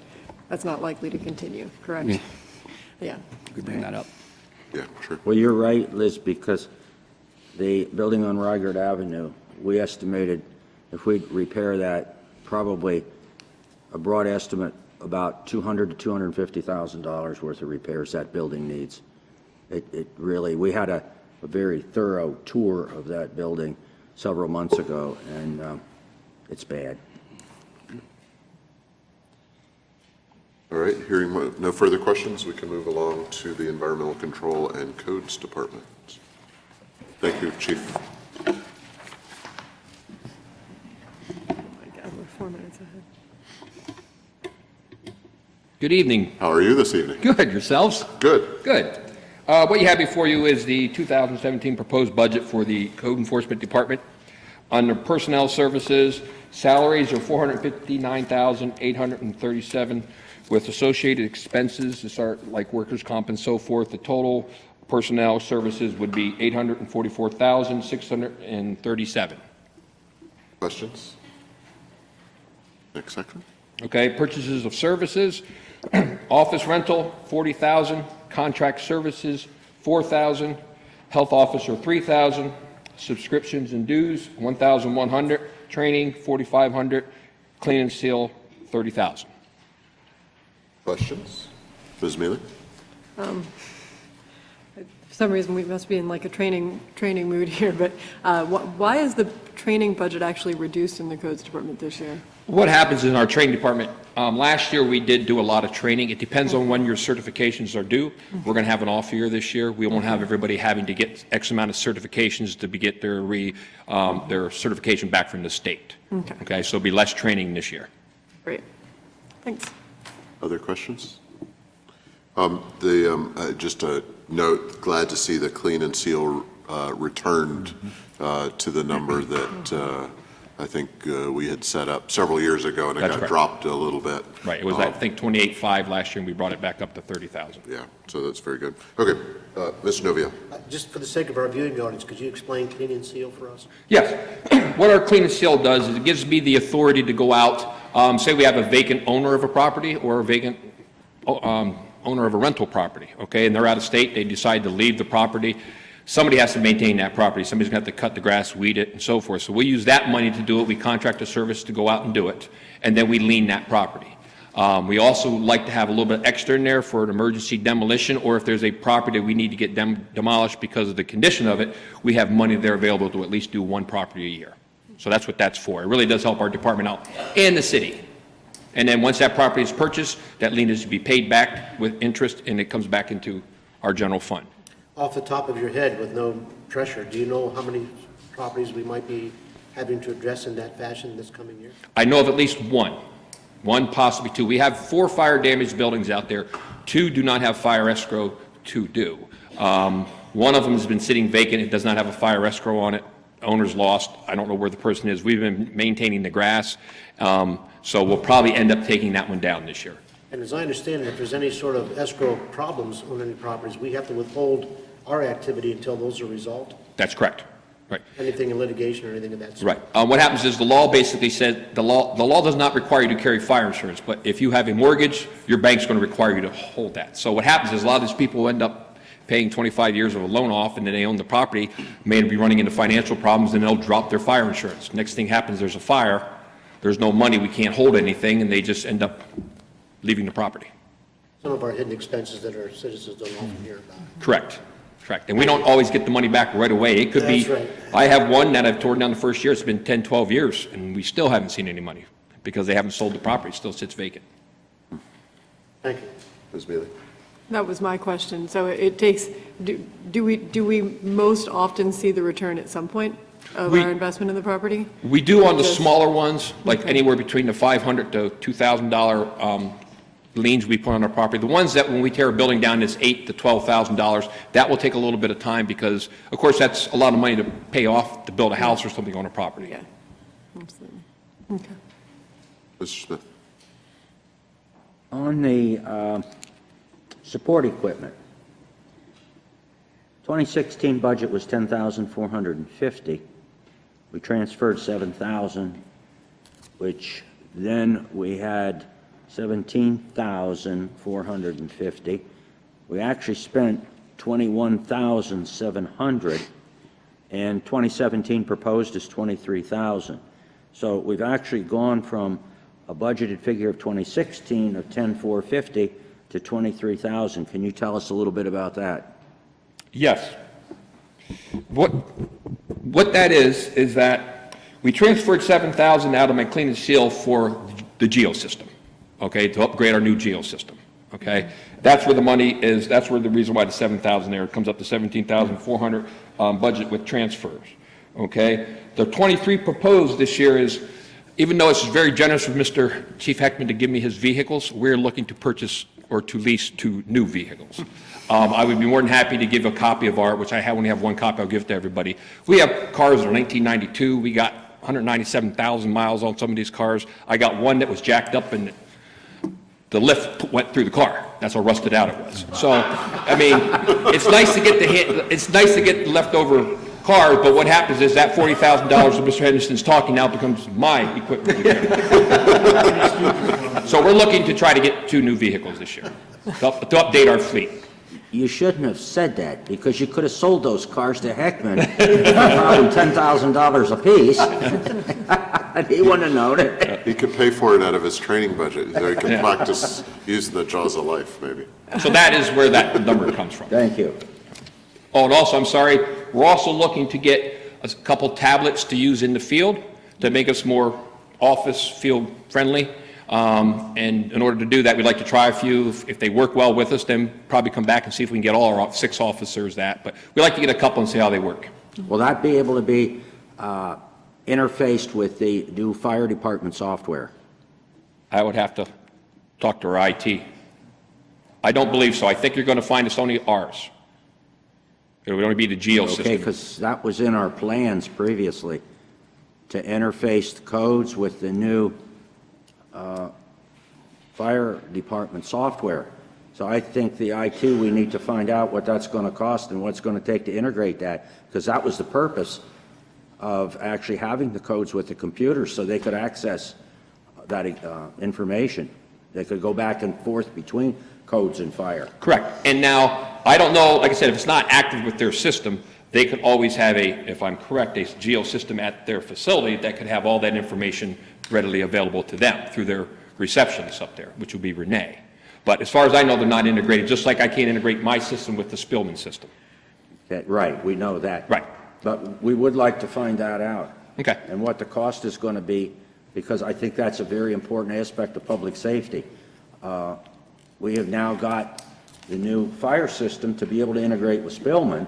that's not likely to continue, correct? Yeah. Yeah. We bring that up. Yeah, sure. Well, you're right, Liz, because the building on Rygert Avenue, we estimated if we'd repair that, probably a broad estimate, about $200,000 to $250,000 worth of repairs that building needs. It really, we had a very thorough tour of that building several months ago, and it's bad. All right, hearing no further questions, we can move along to the Environmental Control and Codes Department. Thank you, Chief. Oh my God, we're 4 minutes ahead. Good evening. How are you this evening? Good. Yourselves? Good. Good. What you have before you is the 2017 proposed budget for the Code Enforcement Department. Under personnel services, salaries are $459,837 with associated expenses, like workers' comp and so forth. The total personnel services would be $844,637. Questions? Next section. Okay, purchases of services, office rental, $40,000, contract services, $4,000, health officer, $3,000, subscriptions and dues, $1,100, training, $4,500, clean and seal, $30,000. Questions? Ms. Mealy? For some reason, we must be in like a training mood here, but why is the training budget actually reduced in the codes department this year? What happens in our training department, last year we did do a lot of training. It depends on when your certifications are due. We're going to have an off year this year. We won't have everybody having to get X amount of certifications to get their certification back from the state. Okay, so it'll be less training this year. Great. Thanks. Other questions? Just a note, glad to see the clean and seal returned to the number that I think we had set up several years ago, and it That's got correct. dropped a little bit. Right, it was, I think, 28.5 last year, and we brought it back up to 30,000. Yeah, so that's very good. Okay, Ms. Novia. Just for the sake of our viewing audience, could you explain clean and seal for us? Yes. What our clean and seal does is it gives me the authority to go out, say we have a vacant owner of a property or a vacant owner of a rental property, okay, and they're out of state, they decide to leave the property. Somebody has to maintain that property. Somebody's going to have to cut the grass, weed it, and so forth. So we use that money to do it. We contract a service to go out and do it, and then we lien that property. We also like to have a little bit extra in there for an emergency demolition, or if there's a property we need to get demolished because of the condition of it, we have money there available to at least do one property a year. So that's what that's for. It really does help our department out and the city. And then once that property is purchased, that lien is to be paid back with interest, and it comes back into our general fund. Off the top of your head, with no pressure, do you know how many properties we might be having to address in that fashion this coming year? I know of at least one, possibly two. We have 4 fire damaged buildings out there. 2 do not have fire escrow, 2 do. One of them has been sitting vacant. It does not have a fire escrow on it. Owner's lost. I don't know where the person is. We've been maintaining the grass. So we'll probably end up taking that one down this year. And as I understand it, if there's any sort of escrow problems on any properties, we have to withhold our activity until those are resolved? That's correct. Right. Anything in litigation or anything of that sort? Right. What happens is the law basically said, the law does not require you to carry fire insurance, but if you have a mortgage, your bank's going to require you to hold that. So what happens is a lot of these people end up paying 25 years of a loan off, and then they own the property, may be running into financial problems, and they'll drop their fire insurance. Next thing happens, there's a fire, there's no money, we can't hold anything, and they just end up leaving the property. Some of our hidden expenses that our citizens don't often hear about. Correct. Correct. And we don't always get the money back right away. It could be, That's right. I have one that I've torn down the first year. It's been 10, 12 years, and we still haven't seen any money because they haven't sold the property. It still sits vacant. Thank you. Ms. Mealy? That was my question. So it takes, do we most often see the return at some point of our investment in the property? We do on the Just- smaller ones, like anywhere between the $500 to $2,000 liens we put on our property. The ones that when we tear a building down is $8,000 to $12,000, that will take a little bit of time because, of course, that's a lot of money to pay off to build a house or something on a property. Yeah, absolutely. Okay. Mr. Smith? On the support equipment, 2016 budget was $10,450. We transferred 7,000, which then we had 17,450. We actually spent 21,700, and 2017 proposed is 23,000. So we've actually gone from a budgeted figure of 2016 of 10,450 to 23,000. Can you tell us a little bit about that? Yes. What that is that we transferred 7,000 out of my clean and seal for the geo system, okay, to upgrade our new geo system, okay? That's where the money is, that's where the reason why the 7,000 there, it comes up to 17,400 budget with transfers, okay? The 23 proposed this year is, even though it's very generous of Mr. Chief Heckman to give me his vehicles, we're looking to purchase or to lease 2 new vehicles. I would be more than happy to give a copy of our, which I only have one copy, I'll give it to everybody. We have cars that are 1992, we got 197,000 miles on some of these cars. I got one that was jacked up and the lift went through the car. That's how rusted out it was. So, I mean, it's nice to get the leftover cars, but what happens is that $40,000 that Mr. Henderson's talking now becomes my equipment repair. So we're looking to try to get 2 new vehicles this year, to update our fleet. You shouldn't have said that, because you could have sold those cars to Heckman for probably $10,000 apiece. He wouldn't have known it. He could pay for it out of his training budget, so he can practice using the jaws of life, maybe. So that is where that number comes from. Thank you. Oh, and also, I'm sorry, we're also looking to get a couple tablets to use in the field to make us more office field friendly. And in order to do that, we'd like to try a few. If they work well with us, then probably come back and see if we can get all our 6 officers that. But we'd like to get a couple and see how they work. Will that be able to be interfaced with the new fire department software? I would have to talk to our IT. I don't believe so. I think you're going to find it's only ours. It would only be the geo system. Okay, because that was in our plans previously, to interface the codes with the new fire department software. So I think the IT, we need to find out what that's going to cost and what's going to take to integrate that, because that was the purpose of actually having the codes with the computers, so they could access that information. They could go back and forth between codes and fire. Correct. And now, I don't know, like I said, if it's not active with their system, they could always have if I'm correct, a geo system at their facility that could have all that information readily available to them through their receptionist up there, which would be Renee. But as far as I know, they're not integrated, just like I can't integrate my system with the Spillman system. Right, we know that. Right. But we would like to find that out. Okay. And what the cost is going to be, because I think that's a very important aspect of public safety. We have now got the new fire system to be able to integrate with Spillman,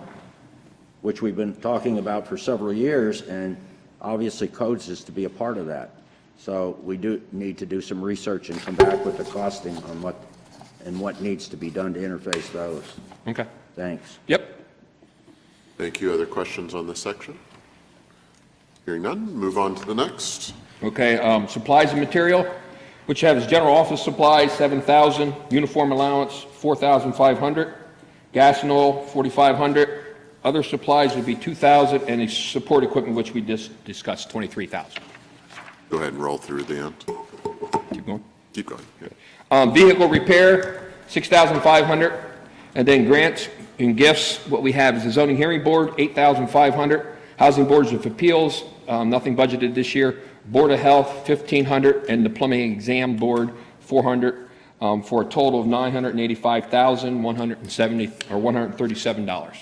which we've been talking about for several years, and obviously codes is to be a part of that. So we do need to do some research and come back with the costing on what needs to be done to interface those. Okay. Thanks. Yep. Thank you. Other questions on this section? Hearing none, move on to the next. Okay, supplies and material, which has general office supplies, 7,000, uniform allowance, 4,500, gas and oil, 4,500, other supplies would be 2,000, and the support equipment, which we just discussed, 23,000. Go ahead and roll through the end. Keep going. Keep going. Yeah. Vehicle repair, 6,500, and then grants and gifts, what we have is the zoning hearing board, 8,500, housing boards of appeals, nothing budgeted this year, Board of Health, 1,500, and the plumbing exam board, 400, for a total of $985,170 or $137.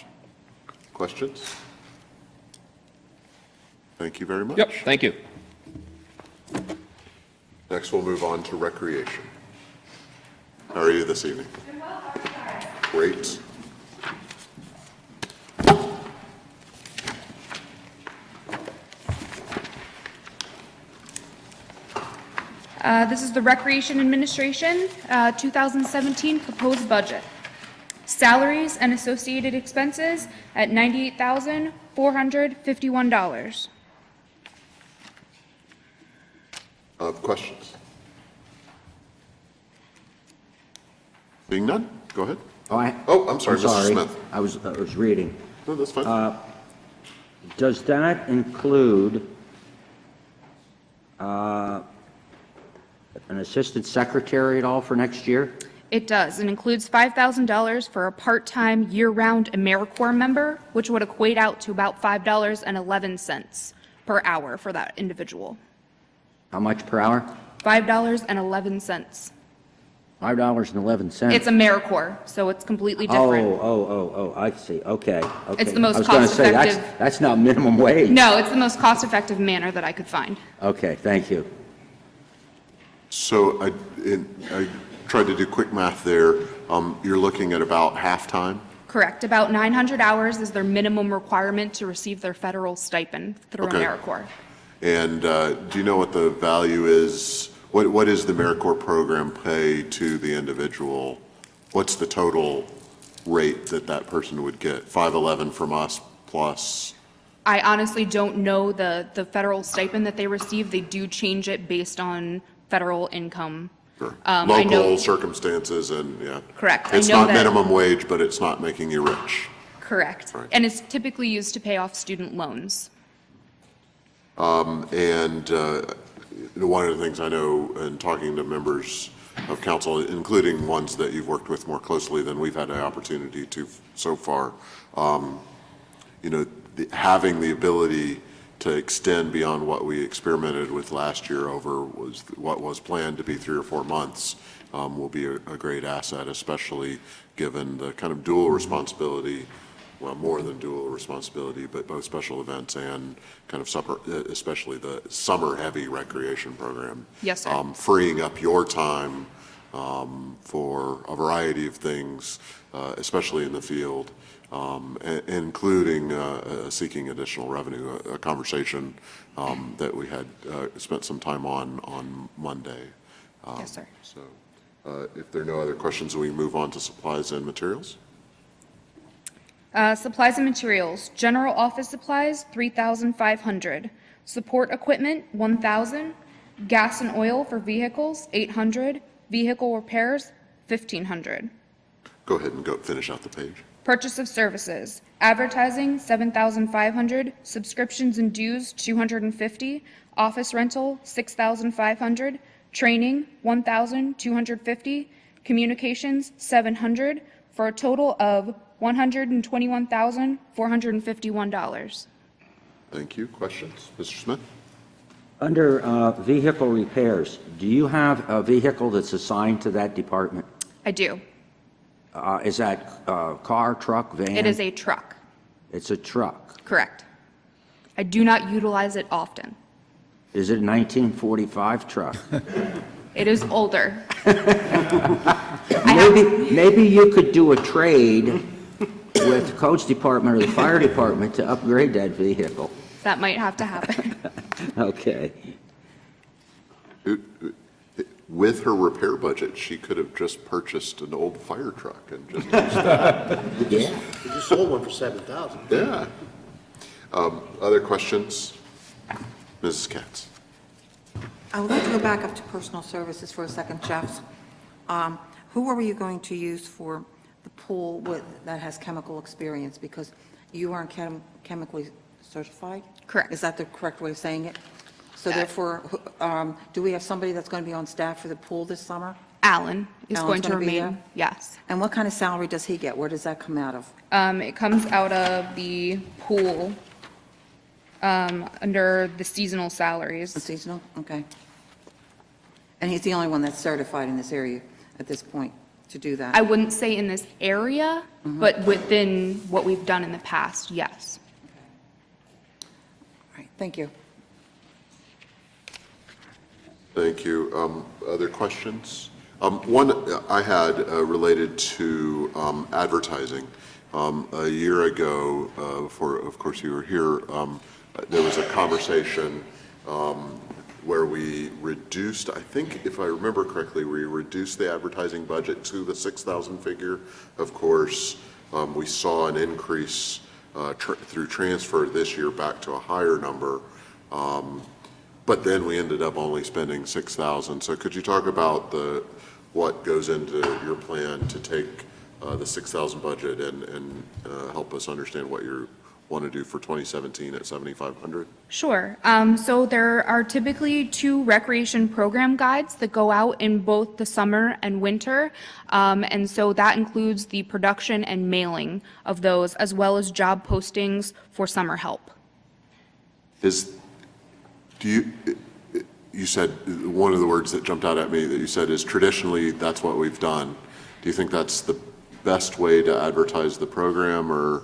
Questions? Thank you very much. Yep, thank you. Next, we'll move on to recreation. How are you this evening? Great. This is the Recreation Administration 2017 proposed budget. Salaries and associated expenses at $98,451. Questions? Being none, go ahead. I'm sorry, Mr. Smith. I was reading. No, that's fine. Does that include an assistant secretary at all for next year? It does. It includes $5,000 for a part-time year-round AmeriCorps member, which would equate out to about $5.11 per hour for that individual. How much per hour? $5.11. $5.11. It's AmeriCorps, so it's completely different. I see. Okay. It's the most I was going to say, cost-effective. that's not minimum wage. No, it's the most cost-effective manner that I could find. Okay, thank you. So I tried to do quick math there. You're looking at about half-time? Correct. About 900 hours is their minimum requirement to receive their federal stipend through Okay. AmeriCorps. And do you know what the value is? What is the AmeriCorps program pay to the individual? What's the total rate that person would get? 511 from us plus? I honestly don't know the federal stipend that they receive. They do change it based on federal income. Sure. I know- Local circumstances and, yeah. Correct. It's I know not that- minimum wage, but it's not making you rich. Correct. Right. And it's typically used to pay off student loans. And one of the things I know in talking to members of council, including ones that you've worked with more closely than we've had an opportunity to so far, having the ability to extend beyond what we experimented with last year over what was planned to be 3 or 4 months will be a great asset, especially given the kind of dual responsibility, well, more than dual responsibility, but both special events and kind of especially the summer-heavy recreation program. Yes, sir. Freeing up your time for a variety of things, especially in the field, including seeking additional revenue, a conversation that we had spent some time on Monday. Yes, sir. So if there are no other questions, we move on to supplies and materials. Supplies and materials, general office supplies, $3,500. Support equipment, $1,000. Gas and oil for vehicles, $800. Vehicle repairs, $1,500. Go ahead and finish out the page. Purchase of services, advertising, $7,500. Subscriptions and dues, $250. Office rental, $6,500. Training, $1,250. Communications, $700, for a total of $121,451. Thank you. Questions? Mr. Smith? Under vehicle repairs, do you have a vehicle that's assigned to that department? I do. Is that car, truck, van? It is a truck, It's a truck. correct. I do not utilize it often. Is it a 1945 truck? It is older. Maybe you could do a trade with the coach department or the fire department to upgrade that vehicle. That might have to happen. Okay. With her repair budget, she could have just purchased an old fire truck and just used that. Yeah. You just sold one for $7,000. Yeah. Other questions? Mrs. Katz? I would like to go back up to personal services for a second, Jeff. Who are you going to use for the pool that has chemical experience? Because you aren't chemically certified? Correct. Is that the correct way of saying it? So therefore, do we have somebody that's going to be on staff for the pool this summer? Alan is Alan's going to gonna be remain, there? yes. And what kind of salary does he get? Where does that come out of? It comes out of the pool under the seasonal salaries. Seasonal? Okay. And he's the only one that's certified in this area at this point to do that? I wouldn't say in this area, but within what we've done in the past, yes. All right, thank you. Thank you. Other questions? One I had related to advertising. A year ago, before, of course, you were here, there was a conversation where we reduced, I think, if I remember correctly, we reduced the advertising budget to the 6,000 figure. Of course, we saw an increase through transfer this year back to a higher number. But then we ended up only spending 6,000. So could you talk about what goes into your plan to take the 6,000 budget and help us understand what you want to do for 2017 at 7,500? Sure. So there are typically 2 recreation program guides that go out in both the summer and winter. And so that includes the production and mailing of those, as well as job postings for summer help. You said, one of the words that jumped out at me that you said is traditionally that's what we've done. Do you think that's the best way to advertise the program, or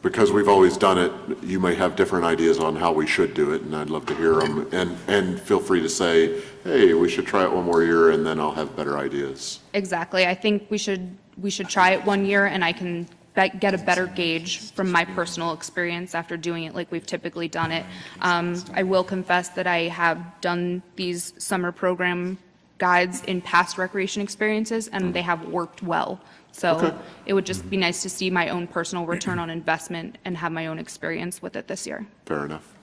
because we've always done it, you may have different ideas on how we should do it, and I'd love to hear them. And feel free to say, hey, we should try it one more year, and then I'll have better ideas. Exactly. I think we should try it 1 year, and I can get a better gauge from my personal experience after doing it like we've typically done it. I will confess that I have done these summer program guides in past recreation experiences, and they have worked well. So it would just be nice to see my own personal return on investment and have my own experience with it this year. Fair enough.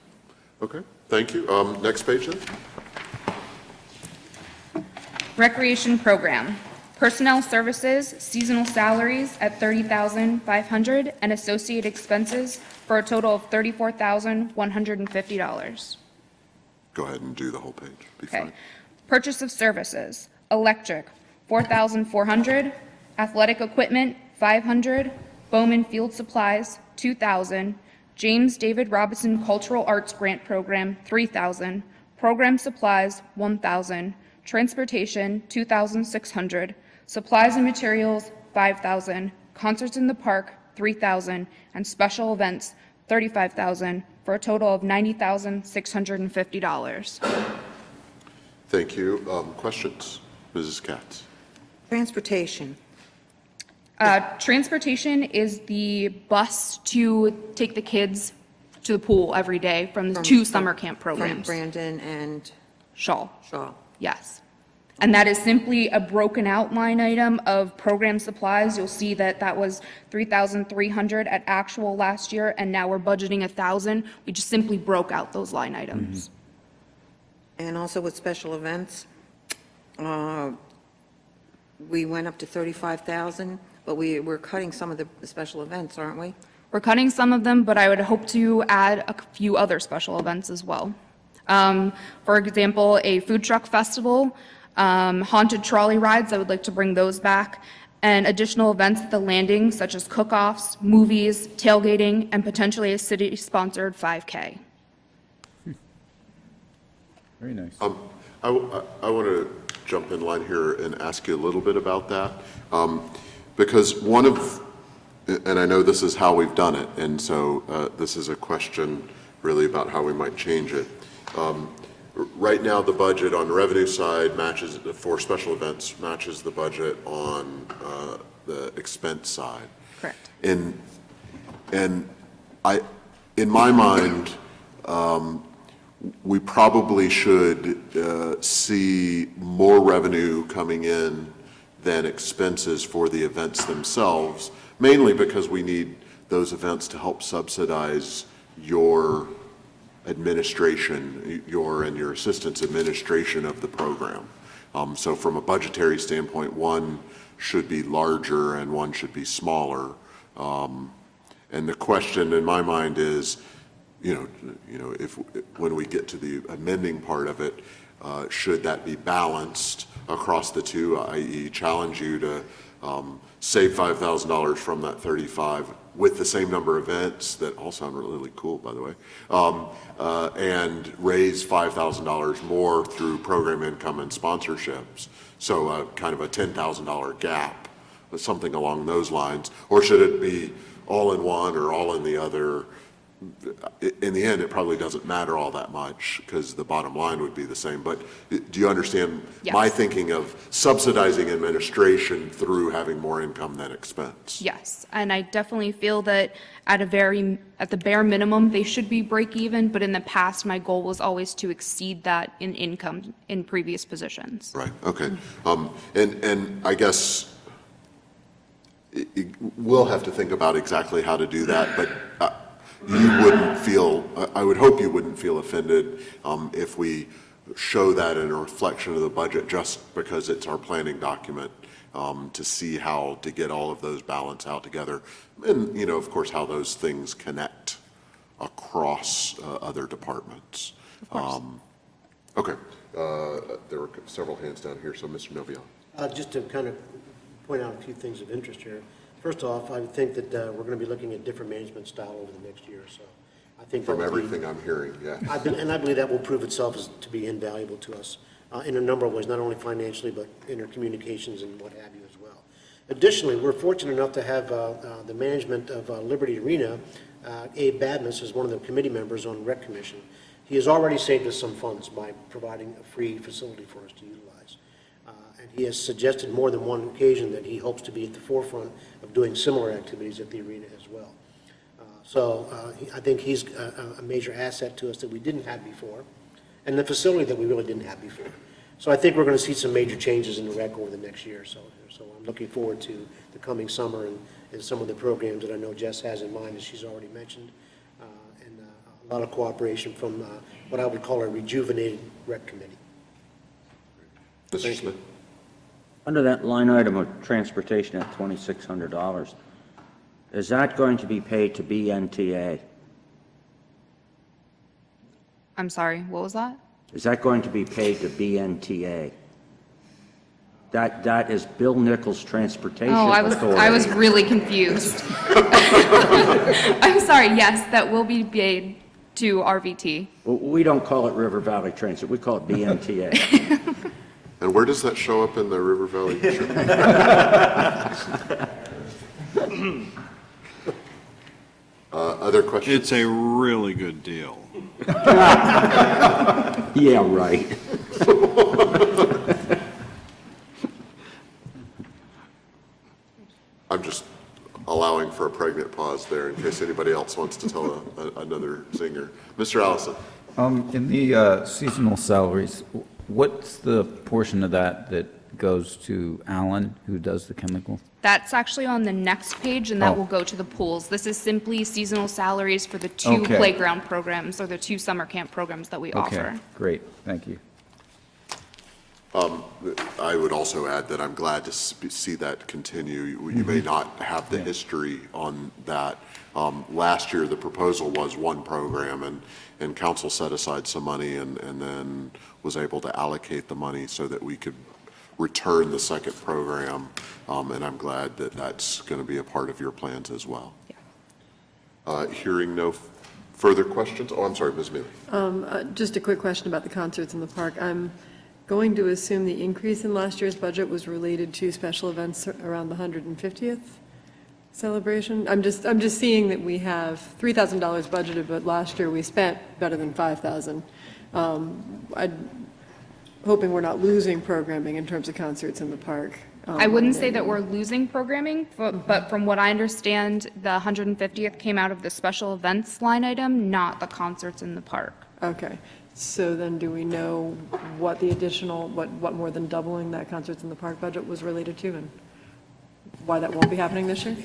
Okay, thank you. Next page then. Recreation program. Personnel services, seasonal salaries at $30,500 and associated expenses for a total of $34,150. go ahead and do the whole page. Be Okay. fine. Purchase of services, electric, 4,400, athletic equipment, 500, Bowman Field Supplies, 2,000, James David Robinson Cultural Arts Grant Program, 3,000, program supplies, 1,000, transportation, 2,600, supplies and materials, 5,000, concerts in the park, 3,000, and special events, 35,000, for a total of $90,650. Thank you. Questions? Mrs. Katz? Transportation. Transportation is the bus to take the kids to the pool every day from the two summer camp From programs. Brandon and Shaw, Shaw. yes. And that is simply a broken out line item of program supplies. You'll see that that was 3,300 at actual last year, and now we're budgeting 1,000. We just simply broke out those line items. And also with special events, we went up to 35,000, but we're cutting some of the special events, aren't we? We're cutting some of them, but I would hope to add a few other special events as well. For example, a food truck festival, haunted trolley rides, I would like to bring those back, and additional events at the landing, such as cook-offs, movies, tailgating, and potentially a city-sponsored 5K. Very nice. I want to jump in line here and ask you a little bit about that. Because one of, and I know this is how we've done it, and so this is a question really about how we might change it. Right now, the budget on the revenue side matches, for special events, matches the budget on the expense side. Correct. And I, in my mind, we probably should see more revenue coming in than expenses for the events themselves, mainly because we need those events to help subsidize your administration, your and your assistant's administration of the program. So from a budgetary standpoint, one should be larger and one should be smaller. And the question in my mind is, if when we get to the amending part of it, should that be balanced across the two, i.e. challenge you to save $5,000 from that 35 with the same number of events that all sound really cool, by the way, and raise $5,000 more through program income and sponsorships. So kind of a $10,000 gap, something along those lines. Or should it be all in one or all in the other? In the end, it probably doesn't matter all that much because the bottom line would be the same. But do you understand my thinking of subsidizing administration through having more income than expense? Yes, and I definitely feel that at the bare minimum, they should be break even, but in the past, my goal was always to exceed that in income in previous positions. Right, okay. And I guess we'll have to think about exactly how to do that, but you wouldn't feel, I would hope you wouldn't feel offended if we show that in a reflection of the budget just because it's our planning document to see how to get all of those balance out together. And, of course, how those things connect across other departments. Of course. Okay. There were several hands down here, so Mr. Novia. Just to kind of point out a few things of interest here. First off, I would think that we're going to be looking at different management style over the next year or so. I think From everything I'm hearing, yeah. And I believe that will prove itself to be invaluable to us in a number of ways, not only financially, but in our communications and what have you as well. Additionally, we're fortunate enough to have the management of Liberty Arena, Abe Badmus, is one of the committee members on Rec Commission. He has already saved us some funds by providing a free facility for us to utilize. And he has suggested more than one occasion that he hopes to be at the forefront of doing similar activities at the arena as well. I think he's a major asset to us that we didn't have before, and the facility that we really didn't have before. So I think we're going to see some major changes in the rec over the next year or so. So I'm looking forward to the coming summer and some of the programs that I know Jess has in mind, as she's already mentioned, and a lot of cooperation from what I would call a rejuvenated rec committee. Mr. Smith? Under that line item of transportation at $2,600, is that going to be paid to BNTA? I'm sorry, what was that? is that going to be paid to BNTA? That is Bill Nichols Transportation Oh, Authority. I was really confused. I'm sorry, yes, that will be paid to RVT. Well, we don't call it River Valley Transit, we call it BNTA. And where does that show up in the River Valley? Other questions? It's a really good deal. Yeah, right. I'm just allowing for a pregnant pause there in case anybody else wants to tell another zinger. Mr. Allison? In the seasonal salaries, what's the portion of that that goes to Alan, who does the chemicals? That's actually on the next page, and that Oh. will go to the pools. This is simply seasonal salaries for the two Okay. playground programs, or the two summer camp programs that we Okay, offer. great, thank you. I would also add that I'm glad to see that continue. You may not have the history on that. Last year, the proposal was one program, and council set aside some money and then was able to allocate the money so that we could return the second program, and I'm glad that that's going to be a part of your plans as well. Hearing no further questions? Oh, I'm sorry, Ms. Mealy. Just a quick question about the concerts in the park. I'm going to assume the increase in last year's budget was related to special events around the 150th celebration. I'm just seeing that we have $3,000 budgeted, but last year we spent better than $5,000. I'm hoping we're not losing programming in terms of concerts in the park. I wouldn't say that we're losing programming, but from what I understand, the 150th came out of the special events line item, not the concerts in the park. Okay, so then do we know what the additional, what more than doubling that concerts in the park budget was related to, and why that won't be happening this year?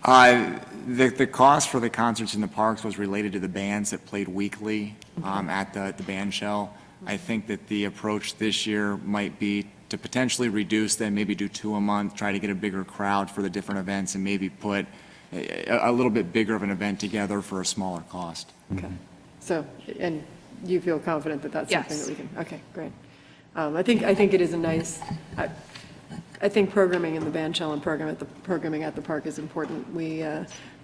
The cost for the concerts in the parks was related to the bands that played weekly at the band shell. I think that the approach this year might be to potentially reduce them, maybe do 2 a month, try to get a bigger crowd for the different events, and maybe put a little bit bigger of an event together for a smaller cost. Okay, so, and you feel confident that that's something Yes. that we can, okay, great. I think it is a nice, I think programming in the band shell and programming at the park is important. We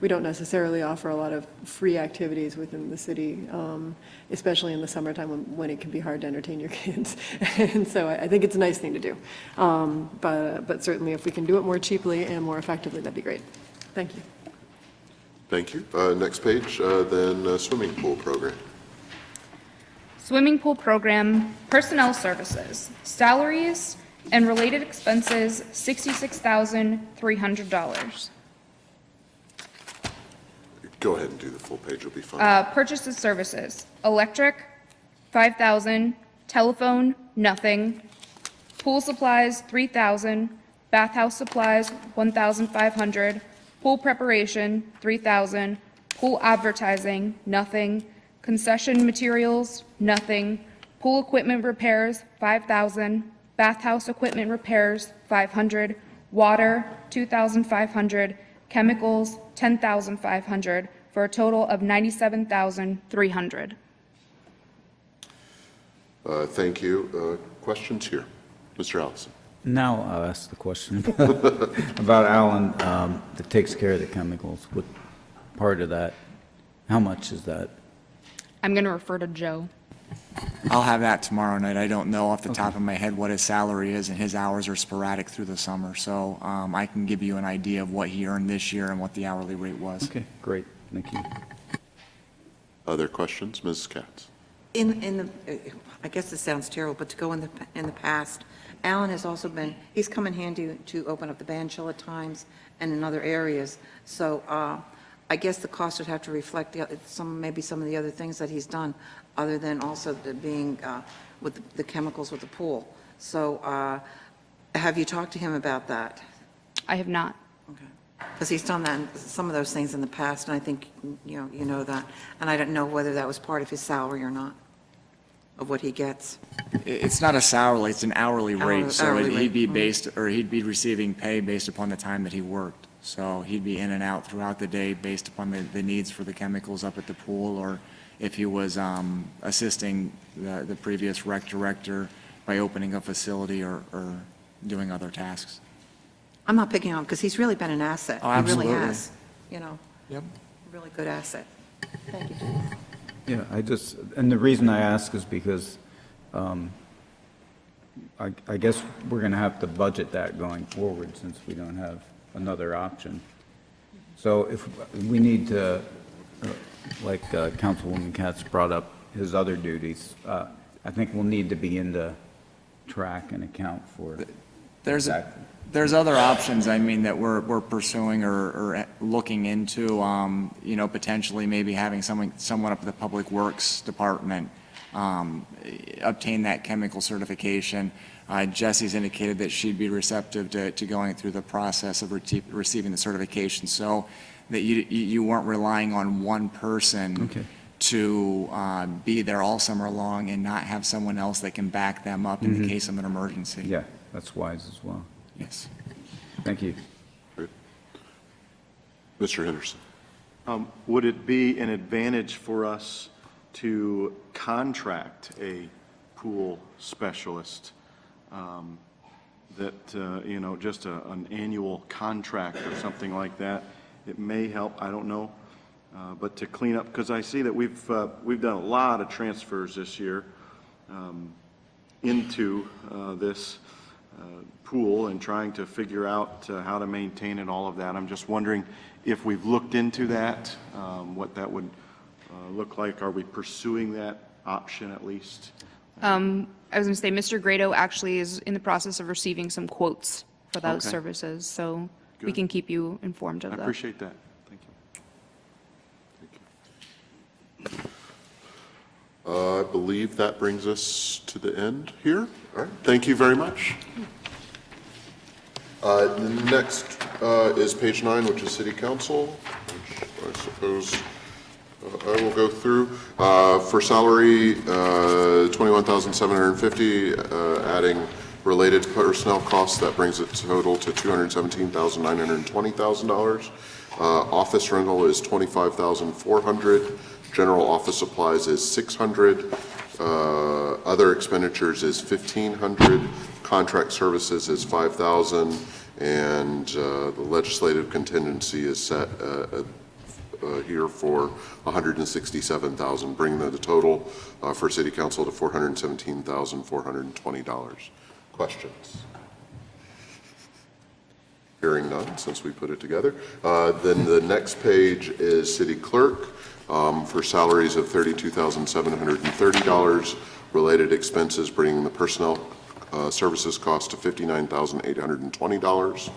don't necessarily offer a lot of free activities within the city, especially in the summertime when it can be hard to entertain your kids. And so I think it's a nice thing to do. But certainly if we can do it more cheaply and more effectively, that'd be great. Thank you. Thank you. Next page, then swimming pool program. Swimming pool program, personnel services, salaries, and related expenses, $66,300. Go ahead and do the full page, it'll be fine. Purchases services, electric, $5,000, telephone, nothing, pool supplies, $3,000, bathhouse supplies, $1,500, pool preparation, $3,000, pool advertising, nothing, concession materials, nothing, pool equipment repairs, $5,000, bathhouse equipment repairs, $500, water, $2,500, chemicals, $10,500, for a total of $97,300. Thank you. Questions here? Mr. Allison? Now I'll ask the question about Alan that takes care of the chemicals. What part of that, how much is that? I'm going to refer to Joe. I'll have that tomorrow night. I don't know off the top of my head what his salary is, and his hours are sporadic through the summer. So I can give you an idea of what he earned this year and what the hourly rate was. Okay, great, thank you. Other questions? Mrs. Katz? I guess this sounds terrible, but to go in the past, Alan has also been, he's come in handy to open up the band shell at times and in other areas. So I guess the cost would have to reflect maybe some of the other things that he's done, other than also being with the chemicals with the pool. So have you talked to him about that? I have not. Okay. Because he's done that, some of those things in the past, and I think, you know that. And I don't know whether that was part of his salary or not, of what he gets. It's not a salary, it's an hourly rate. So Hourly he'd be rate. based, or he'd be receiving pay based upon the time that he worked. So he'd be in and out throughout the day based upon the needs for the chemicals up at the pool, or if he was assisting the previous rec director by opening a facility or doing other tasks. I'm not picking on him because he's really been an asset. Oh, He really absolutely. has, you know, Yep. really good asset. Thank you. Yeah, and the reason I ask is because I guess we're going to have to budget that going forward since we don't have another option. So if we need to, like Councilwoman Katz brought up his other duties, I think we'll need to begin to track and account for that. There's other options, I mean, that we're pursuing or looking into, you know, potentially maybe having someone up at the Public Works Department obtain that chemical certification. Jesse's indicated that she'd be receptive to going through the process of receiving the certification, so that you weren't relying on one person to be there all summer long and not have someone else that can back them up in the case of an emergency. Yeah, that's wise as well. Yes. Thank you. Great. Mr. Henderson. Would it be an advantage for us to contract a pool specialist that, you know, just an annual contract or something like that? It may help, I don't know, but to clean up, because I see that we've done a lot of transfers this year into this pool and trying to figure out how to maintain it, all of that. I'm just wondering if we've looked into that, what that would look like. Are we pursuing that option at least? I was going to say, Mr. Grado actually is in the process of receiving some quotes for those Okay. services, so we Good. can keep you informed of I that. appreciate that. Thank you. I believe that brings us to the end here. All right, thank you very much. Next is page 9, which is City Council, which I suppose I will go through. For salary, $21,750, adding related personnel costs, that brings it total to $217,920,000. Office rental is $25,400. General office supplies is $600. Other expenditures is $1,500. Contract services is $5,000, and the legislative contingency is set here for $167,000, bringing the total for City Council to $417,420. Questions? Hearing none, since we put it together. Then the next page is City Clerk for salaries of $32,730. Related expenses, bringing the personnel services cost to $59,820.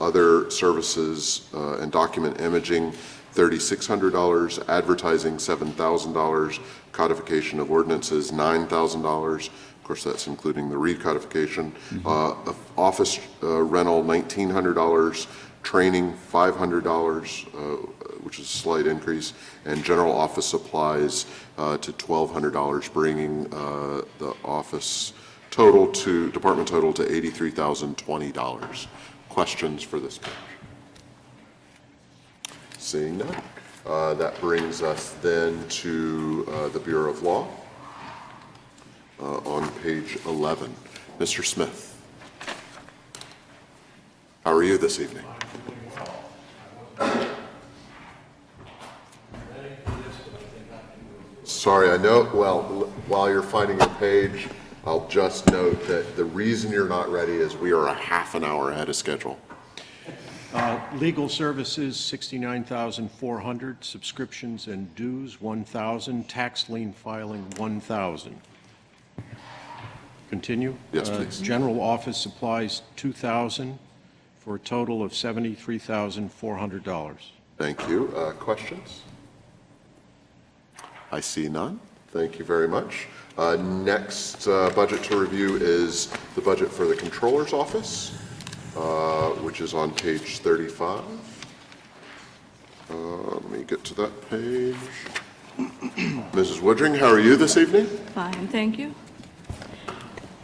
Other services and document imaging, $3,600. Advertising, $7,000. Codification of ordinances, $9,000. Of course, that's including the recodification. Office rental, $1,900. Training, $500, which is a slight increase. And general office supplies to $1,200, bringing the office total to, department total to $83,020. Questions for this page? Seeing none. That brings us then to the Bureau of Law on page 11. Mr. Smith, how are you this evening? Sorry, I know, well, while you're finding your page, I'll just note that the reason you're not ready is we are a half an hour ahead of schedule. Legal services, $69,400. Subscriptions and dues, $1,000. Tax lien filing, $1,000. Continue? Yes, please. General office supplies, $2,000, for a total of $73,400. Thank you. Questions? I see none. Thank you very much. Next budget to review is the budget for the Controller's Office, which is on page 35. Let me get to that page. Mrs. Woodring, how are you this evening? Fine, thank you.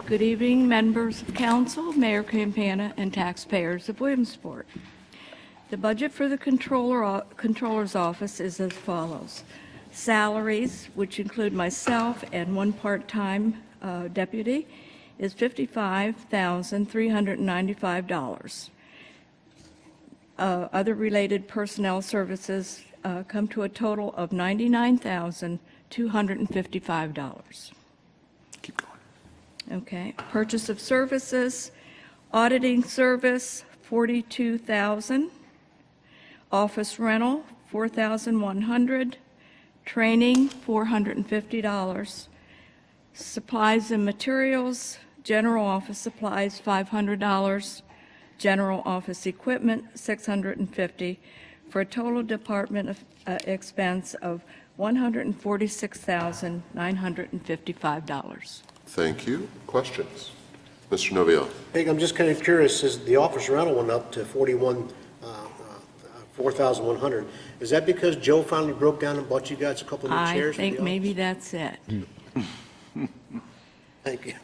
Good evening, members of council, Mayor Campana, and taxpayers of Williamsport. The budget for the Controller's Office is as follows. Salaries, which include myself and one part-time deputy, is $55,395. Other related personnel services come to a total of $99,255. Keep going. Okay. Purchase of services, auditing service, $42,000. Office rental, $4,100. Training, $450. Supplies and materials, general office supplies, $500. General office equipment, $650, for a total department expense of $146,955. Thank you. Questions? Mr. Novio? Peg, I'm just kind of curious, as the office rental went up to 4,100, is that because Joe finally broke down and bought you guys a couple of new I chairs? for the think maybe that's it. office? Thank you.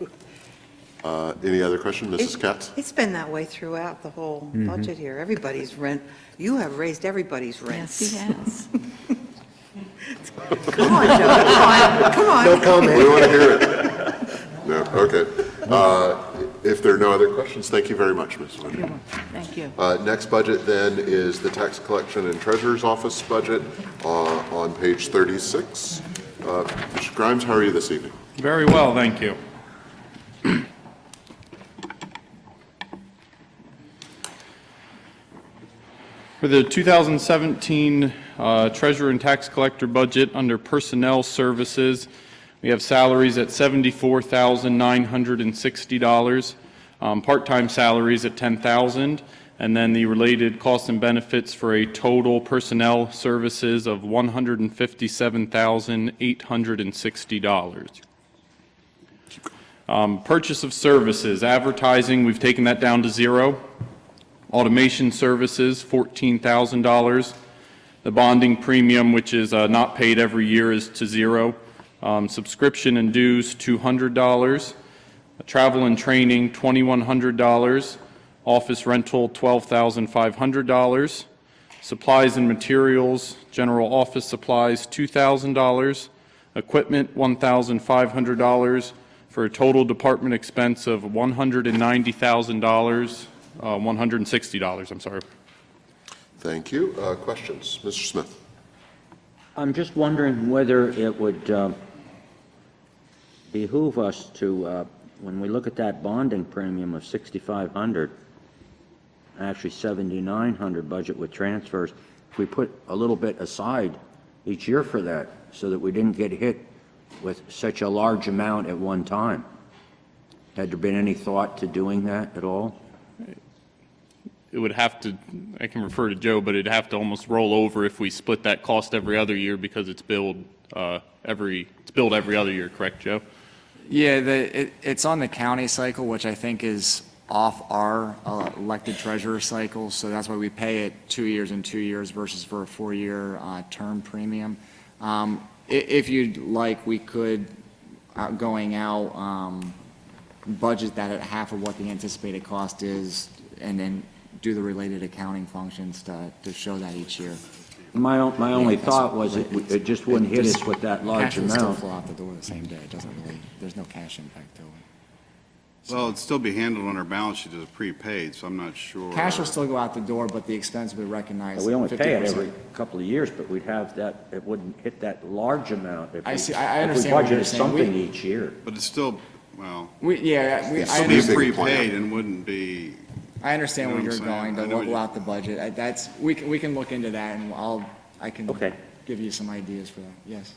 Any other question? Mrs. Katz? It's been that way throughout the whole budget here. Everybody's rent, you have raised everybody's rents. Yes, he has. Come on, Joe, come on. No comment. We want to hear it. No, okay. If there are no other questions, thank you very much, Ms. Winter. Thank you. Next budget then is the Tax Collection and Treasurer's Office budget on page 36. Mr. Grimes, how are you this evening? Very well, thank you. For the 2017 Treasurer and Tax Collector budget under Personnel Services, we have salaries at $74,960, part-time salaries at $10,000, and then the related costs and benefits for a total personnel services of $157,860. Purchase of services, advertising, we've taken that down to zero. Automation services, $14,000. The bonding premium, which is not paid every year, is to zero. Subscription and dues, $200. Travel and training, $2,100. Office rental, $12,500. Supplies and materials, general office supplies, $2,000. Equipment, $1,500, for a total department expense of $190,000. $160, I'm sorry. Thank you. Questions? Mr. Smith? I'm just wondering whether it would behoove us to, when we look at that bonding premium of $6,500, actually $7,900 budget with transfers, if we put a little bit aside each year for that so that we didn't get hit with such a large amount at one time. Had there been any thought to doing that at all? It would have to, I can refer to Joe, but it'd have to almost roll over if we split that cost every other year because it's billed every other year, correct, Joe? Yeah, it's on the county cycle, which I think is off our elected treasurer cycle, so that's why we pay it 2 years and 2 years versus for a 4-year term premium. If you'd like, we could, going out, budget that at half of what the anticipated cost is, and then do the related accounting functions to show that each year. My only thought was it just wouldn't hit us with that large Cash would still amount. flow out the door the same day. It doesn't really, there's no cash impact to it. Well, it'd still be handled on our balance sheet as prepaid, so I'm not sure. Cash will still go out the door, but the expense will be recognized. We only pay it 50%. every couple of years, but we'd have that, it wouldn't hit that large amount if I we- see. I understand what if we you're budgeted saying. something each year. But it's still, well, Yeah, it'd I still be understand. prepaid and wouldn't be, I understand You know where what you're I'm saying? going, I to know what level you- out the budget. That's, we can look into that, and I can Okay. give you some ideas for that, yes.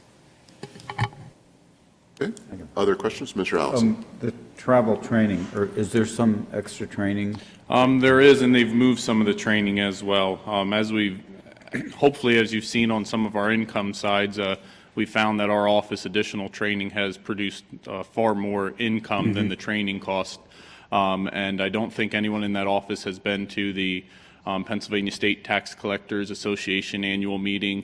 Okay. Other questions? Mr. Allison? The travel training, or is there some extra training? There is, and they've moved some of the training as well. Hopefully, as you've seen on some of our income sides, we found that our office additional training has produced far more income than the training cost. And I don't think anyone in that office has been to the Pennsylvania State Tax Collectors Association annual meeting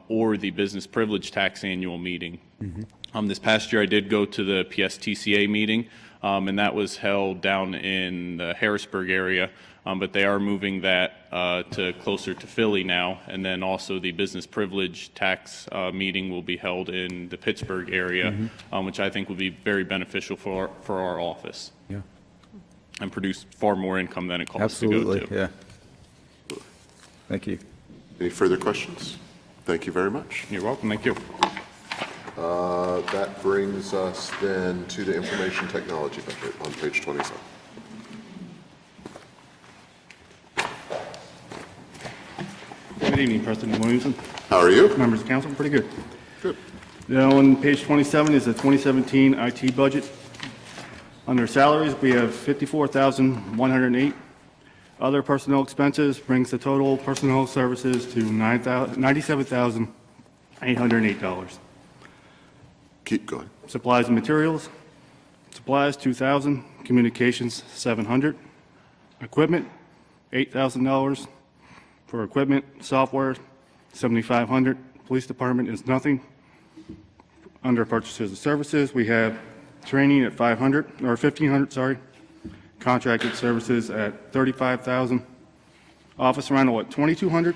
or the Business Privilege Tax annual meeting. This past year, I did go to the PSTCA meeting, and that was held down in the Harrisburg area but they are moving that to closer to Philly now. And then also the business privilege tax meeting will be held in the Pittsburgh area, which I think will be very beneficial for our office. Yeah. And produce far more income than it costs to go to. Absolutely, yeah. Thank you. Any further questions? Thank you very much. You're welcome, thank you. That brings us then to the information technology budget on page 27. Good evening, President Williamson. How are you? Members of council, pretty good. Good. Now, on page 27 is the 2017 IT budget. Under salaries, we have $54,108. Other personnel expenses brings the total personnel services to $97,808. Keep going. Supplies and materials, supplies, $2,000, communications, $700, equipment, $8,000 for equipment, software, $7,500, police department is nothing. Under purchases and services, we have training at $500, or $1,500, sorry, contracted services at $35,000, office rental at $2,200,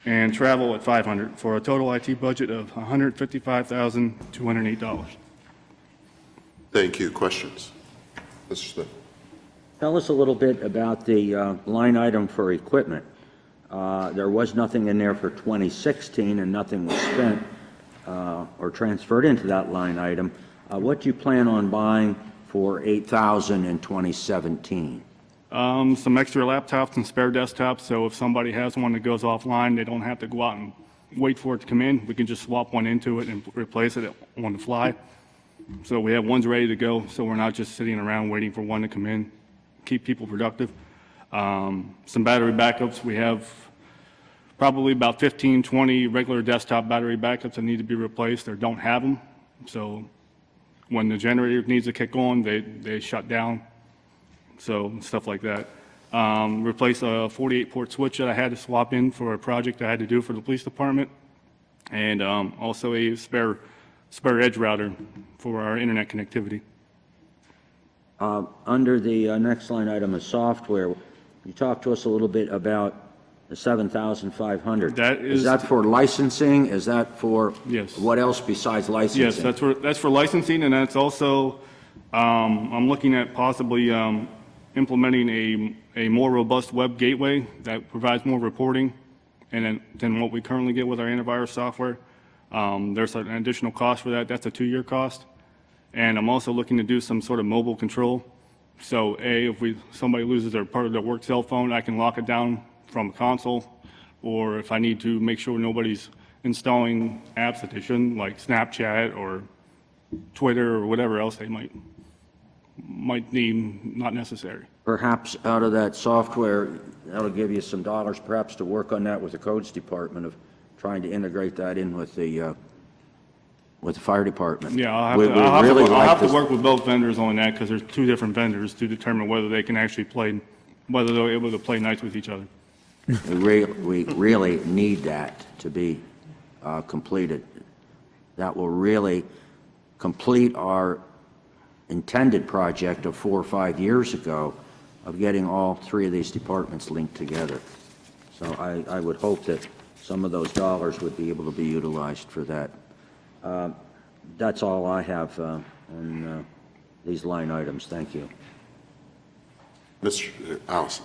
and travel at $500, for a total IT budget of $155,208. Thank you. Questions? Mr. Smith? Tell us a little bit about the line item for equipment. There was nothing in there for 2016, and nothing was spent or transferred into that line item. What do you plan on buying for $8,000 in 2017? Some extra laptops and spare desktops, so if somebody has one that goes offline, they don't have to go out and wait for it to come in. We can just swap one into it and replace it on the fly. So we have ones ready to go, so we're not just sitting around waiting for one to come in. Keep people productive. Some battery backups. We have probably about 15, 20 regular desktop battery backups that need to be replaced or don't have them. So when the generator needs to kick on, they shut down. So stuff like that. Replace a 48-port switch that I had to swap in for a project I had to do for the police department, and also a spare edge router for our internet connectivity. Under the next line item of software, you talked to us a little bit about the $7,500. Is that for licensing? Is that for Yes. what else besides licensing? Yes, that's for licensing, and that's also I'm looking at possibly implementing a more robust web gateway that provides more reporting than what we currently get with our antivirus software. There's an additional cost for that. That's a 2-year cost. And I'm also looking to do some sort of mobile control. So if somebody loses part of their work cell phone, I can lock it down from a console. Or if I need to make sure nobody's installing apps that they shouldn't, like Snapchat or Twitter or whatever else they might deem not necessary. Perhaps out of that software, that'll give you some dollars perhaps to work on that with the codes department of trying to integrate that in with the fire department. Yeah, I'll have to work with both vendors on that because there's 2 different vendors to determine whether they can actually whether they're able to play nice with each other. We really need that to be completed. That will really complete our intended project of 4 or 5 years ago of getting all 3 of these departments linked together. So I would hope that some of those dollars would be able to be utilized for that. That's all I have on these line items. Thank you. Mr. Allison?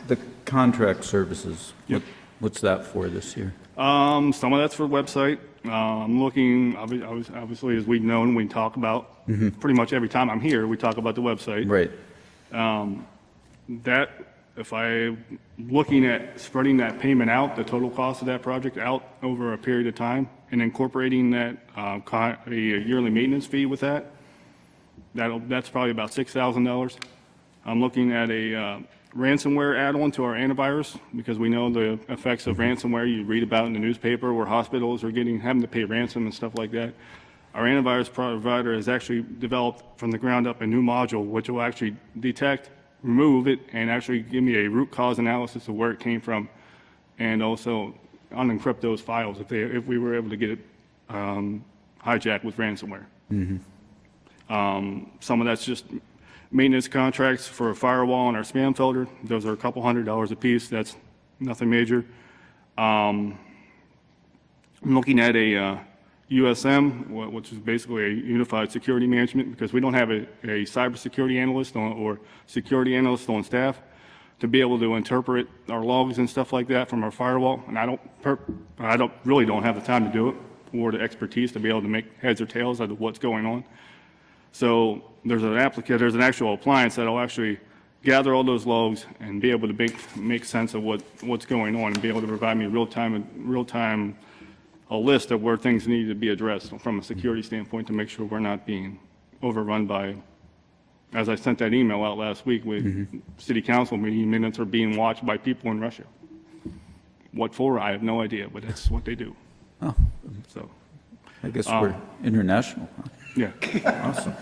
The contract services, Yep. what's that for this year? Some of that's for website. I'm looking, obviously, as we've known, we talk about, pretty much every time I'm here, we talk about the website. Right. That, if I'm looking at spreading that payment out, the total cost of that project out over a period of time, and incorporating that a yearly maintenance fee with that's probably about $6,000. I'm looking at a ransomware add-on to our antivirus, because we know the effects of ransomware. You read about in the newspaper where hospitals are having to pay ransom and stuff like that. Our antivirus provider has actually developed from the ground up a new module which will actually detect, remove it, and actually give me a root cause analysis of where it came from, and also unencrypt those files if we were able to get it hijacked with ransomware. Some of that's just maintenance contracts for a firewall and our spam filter. Those are a couple $100 a piece. That's nothing major. I'm looking at a USM, which is basically a unified security management, because we don't have a cybersecurity analyst or security analyst on staff to be able to interpret our logs and stuff like that from our firewall. And I really don't have the time to do it or the expertise to be able to make heads or tails out of what's going on. So there's an actual appliance that'll actually gather all those logs and be able to make sense of what's going on and be able to provide me real-time a list of where things need to be addressed from a security standpoint to make sure we're not being overrun by, as I sent that email out last week with city council meeting minutes are being watched by people in Russia. What for? I have no idea, but that's what they do. Oh, So, I guess we're international, huh? yeah. Awesome.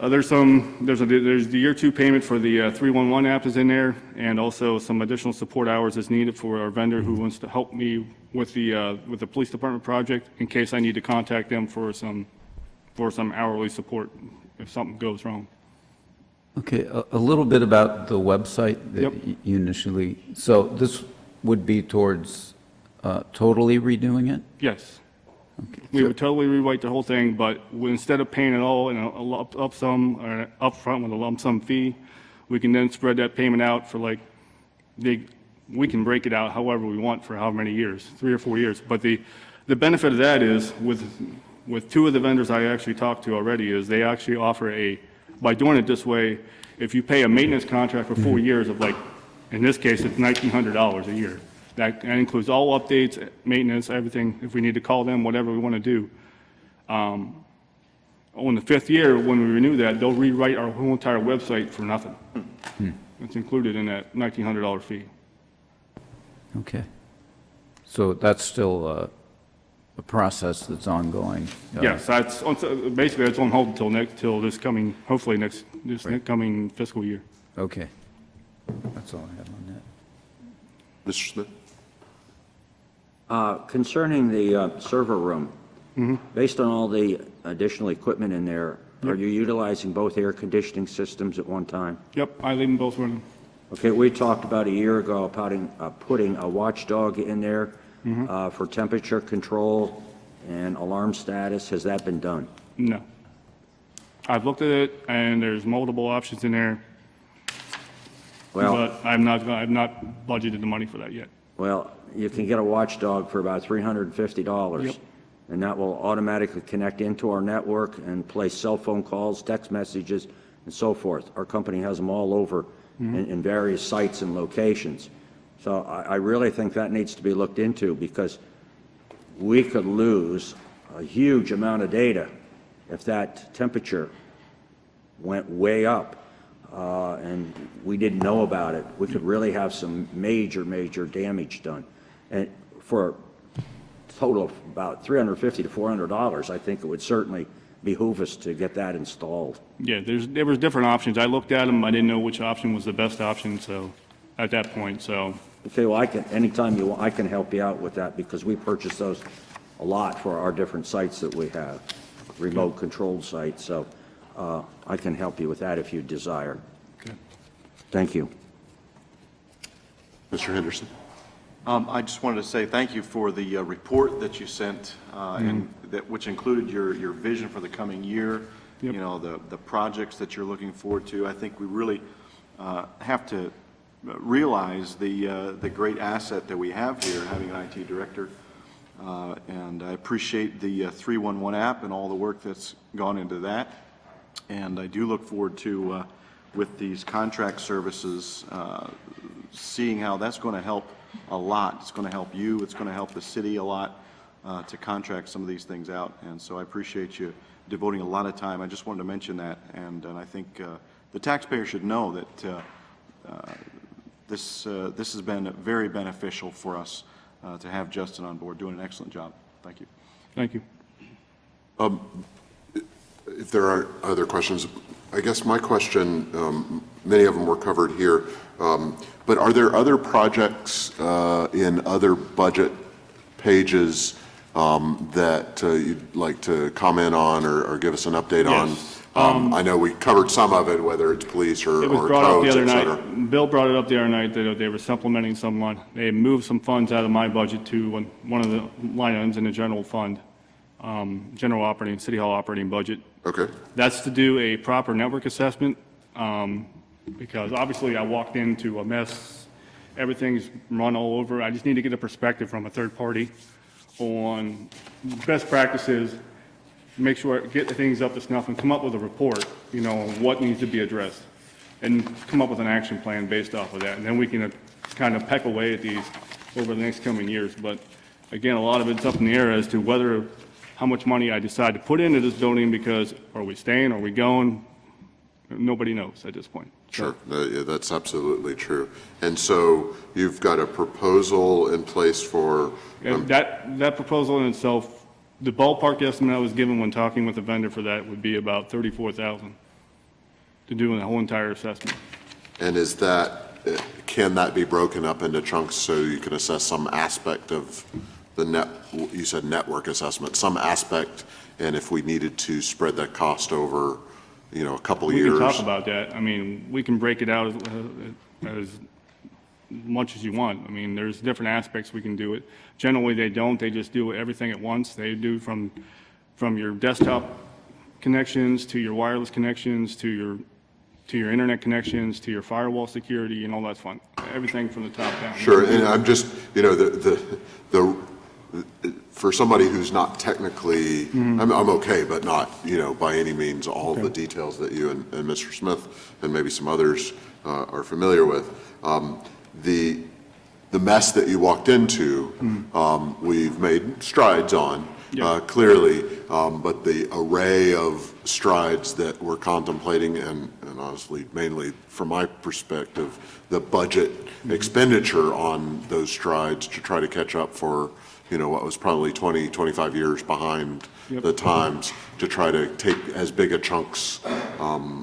There's the year 2 payment for the 311 app is in there, and also some additional support hours is needed for our vendor who wants to help me with the police department project in case I need to contact them for some hourly support if something goes wrong. Okay, a little bit about the website that Yep. you initially, so this would be towards totally redoing it? Yes. We would totally rewrite the whole thing, but instead of paying it all in a lump sum or upfront with a lump sum fee, we can then spread that payment out for we can break it out however we want for how many years, 3 or 4 years. But the benefit of that is with 2 of the vendors I actually talked to already is they actually offer by doing it this way, if you pay a maintenance contract for 4 years of in this case, it's $1,900 a year. That includes all updates, maintenance, everything, if we need to call them, whatever we want to do. On the 5th year, when we renew that, they'll rewrite our whole entire website for nothing. It's included in that $1,900 fee. Okay. So that's still a process that's ongoing? Yes, basically that's on hold till this coming, hopefully this coming fiscal year. Okay. That's all I have on that. Mr. Smith? Concerning the server room, based on all the additional equipment in there, are you utilizing both air conditioning systems at one time? Yep, I leave them both running. Okay, we talked about a year ago about putting a watchdog in there for temperature control and alarm status. Has that been done? No. I've looked at it, and there's multiple options in there, Well, but I've not budgeted the money for that yet. well, you can get a watchdog for about $350. Yep. And that will automatically connect into our network and place cell phone calls, text messages, and so forth. Our company has them all over in various sites and locations. So I really think that needs to be looked into because we could lose a huge amount of data if that temperature went way up and we didn't know about it. We could really have some major damage done. And for a total of about $350 to $400, I think it would certainly behoove us to get that installed. Yeah, there was different options. I looked at them. I didn't know which option was the best option. So, at that point, so. Okay, well, anytime you want, I can help you out with that because we purchase those a lot for our different sites that we have, remote controlled sites. So I can help you with that if you desire. Okay. Thank you. Mr. Henderson? I just wanted to say thank you for the report that you sent, which included your vision for the coming year, Yep. you know, the projects that you're looking forward to. I think we really have to realize the great asset that we have here, having an IT director. And I appreciate the 311 app and all the work that's gone into that. And I do look forward to, with these contract services, seeing how that's going to help a lot. It's going to help you. It's going to help the city a lot to contract some of these things out. And so I appreciate you devoting a lot of time. I just wanted to mention that. And I think the taxpayer should know that this has been very beneficial for us to have Justin on board, doing an excellent job. Thank you. Thank you. If there aren't other questions, I guess my question, many of them were covered here, but are there other projects in other budget pages that you'd like to comment on or give us an update on? Yes. I know we covered some of it, whether it's police or It was brought up the codes, other et cetera. night. Bill brought it up the other night that they were supplementing someone. They moved some funds out of my budget to one of the line items in the general fund, general operating, city hall operating budget. Okay. That's to do a proper network assessment, because obviously I walked into a mess. Everything's run all over. I just need to get a perspective from a third party on best practices, make sure, get things up to snuff and come up with a report, on what needs to be addressed, and come up with an action plan based off of that. And then we can kind of peck away at these over the next coming years. But again, a lot of it's up in the air as to how much money I decide to put into this building, because are we staying, are we going? Nobody knows at this point. Sure, yeah, that's absolutely true. And so you've got a proposal in place for... That proposal in itself, the ballpark estimate I was given when talking with the vendor for that would be about $34,000 to do the whole entire assessment. And can that be broken up into chunks so you can assess some aspect of you said network assessment, some aspect, and if we needed to spread that cost over, a couple years? We can talk about that. I mean, we can break it out as much as you want. I mean, there's different aspects we can do it. Generally, they don't. They just do everything at once. They do from your desktop connections to your wireless connections to your internet connections to your firewall security and all that's fun. Everything from the top down. Sure, and I'm just, for somebody who's not technically, I'm okay, but not, by any means all the details that you and Mr. Smith and maybe some others are familiar with. The mess that you walked into, we've made strides on, clearly, but the array of strides that we're contemplating, and honestly, mainly from my perspective, the budget expenditure on those strides to try to catch up for what was probably 20, 25 years behind the times, to try to take as big a chunks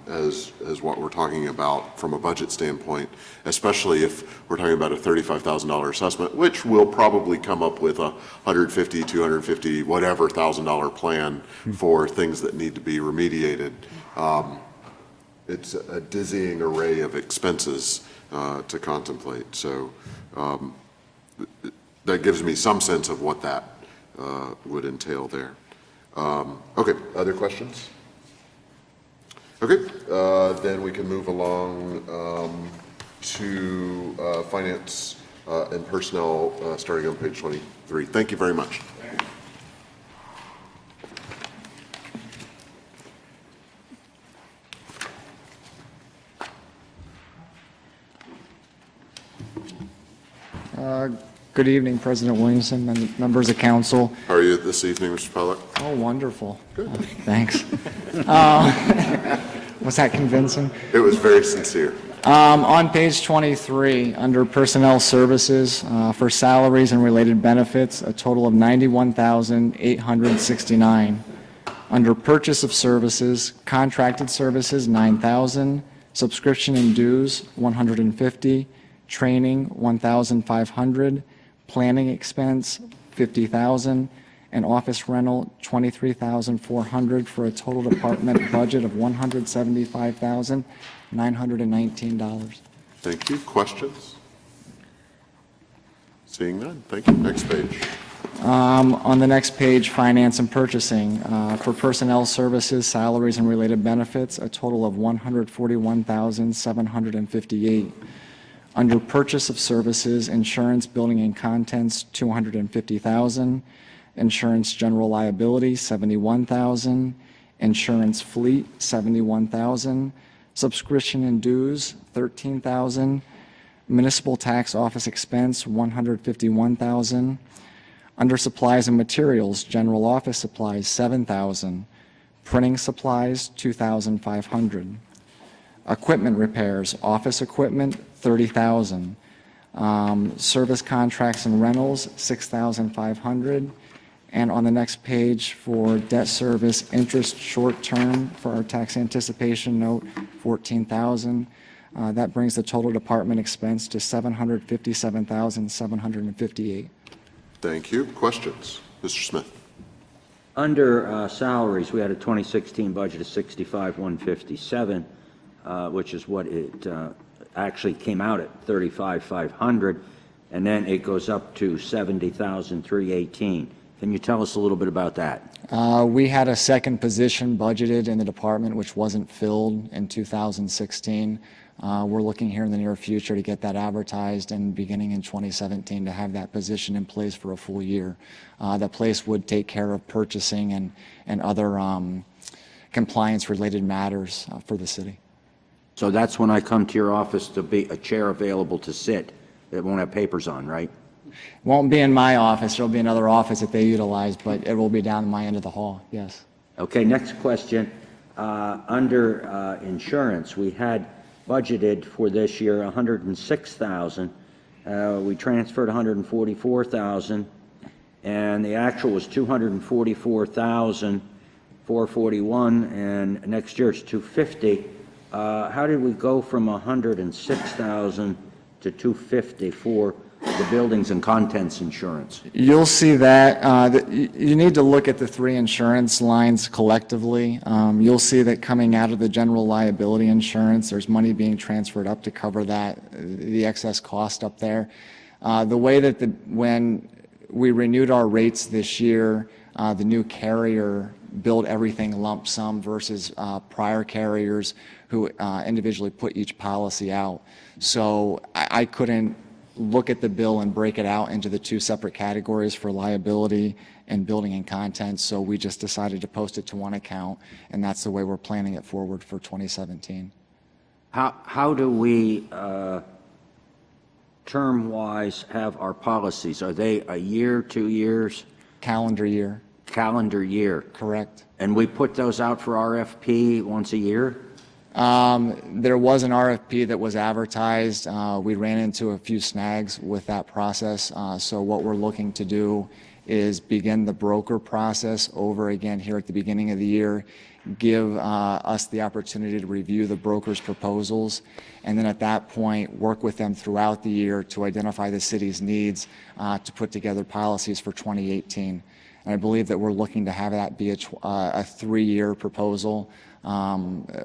as what we're talking about from a budget standpoint, especially if we're talking about a $35,000 assessment, which will probably come up with a $150, $250, whatever $1,000 plan for things that need to be remediated. It's a dizzying array of expenses to contemplate. So that gives me some sense of what that would entail there. Okay, other questions? Okay, then we can move along to finance and personnel, starting on page 23. Thank you very much. Good evening, President Williamson and members of council. How are you this evening, Mr. Pollack? Oh, wonderful. Good. Thanks. Was that convincing? It was very sincere. On page 23, under personnel services, for salaries and related benefits, a total of $91,869. Under purchase of services, contracted services, $9,000, subscription and dues, $150, training, $1,500, planning expense, $50,000, and office rental, $23,400, for a total department budget of $175,919. Thank you. Questions? Seeing none. Thank you. Next page. On the next page, finance and purchasing. For personnel services, salaries and related benefits, a total of $141,758. Under purchase of services, insurance, building and contents, $250,000. Insurance general liability, $71,000. Insurance fleet, $71,000. Subscription and dues, $13,000. Municipal tax office expense, $151,000. Under supplies and materials, general office supplies, $7,000. Printing supplies, $2,500. Equipment repairs, office equipment, $30,000. Service contracts and rentals, $6,500. And on the next page, for debt service, interest short-term for our tax anticipation note, $14,000. That brings the total department expense to $757,758. Thank you. Questions? Mr. Smith? Under salaries, we had a 2016 budget of 65,157, which is what it actually came out at, 35,500, and then it goes up to 70,318. Can you tell us a little bit about that? We had a second position budgeted in the department which wasn't filled in 2016. We're looking here in the near future to get that advertised and beginning in 2017 to have that position in place for a full year. That place would take care of purchasing and other compliance-related matters for the city. So that's when I come to your office to be a chair available to sit that won't have papers on, right? Won't be in my office. There'll be another office that they utilize, but it will be down in my end of the hall, yes. Okay, next question. Under insurance, we had budgeted for this year 106,000. We transferred 144,000, and the actual was 244,441, and next year it's 250. How did we go from 106,000 to 250 for the buildings and contents insurance? You'll see that, you need to look at the three insurance lines collectively. You'll see that coming out of the general liability insurance, there's money being transferred up to cover that, the excess cost up there. The way that when we renewed our rates this year, the new carrier billed everything lump sum versus prior carriers who individually put each policy out. So I couldn't look at the bill and break it out into the two separate categories for liability and building and contents, so we just decided to post it to one account, and that's the way we're planning it forward for 2017. How do we, term-wise, have our policies? Are they a year, 2 years? Calendar year. Calendar year. Correct. And we put those out for RFP once a year? There was an RFP that was advertised. We ran into a few snags with that process. So what we're looking to do is begin the broker process over again here at the beginning of the year, give us the opportunity to review the broker's proposals, and then at that point, work with them throughout the year to identify the city's needs to put together policies for 2018. And I believe that we're looking to have that be a 3-year proposal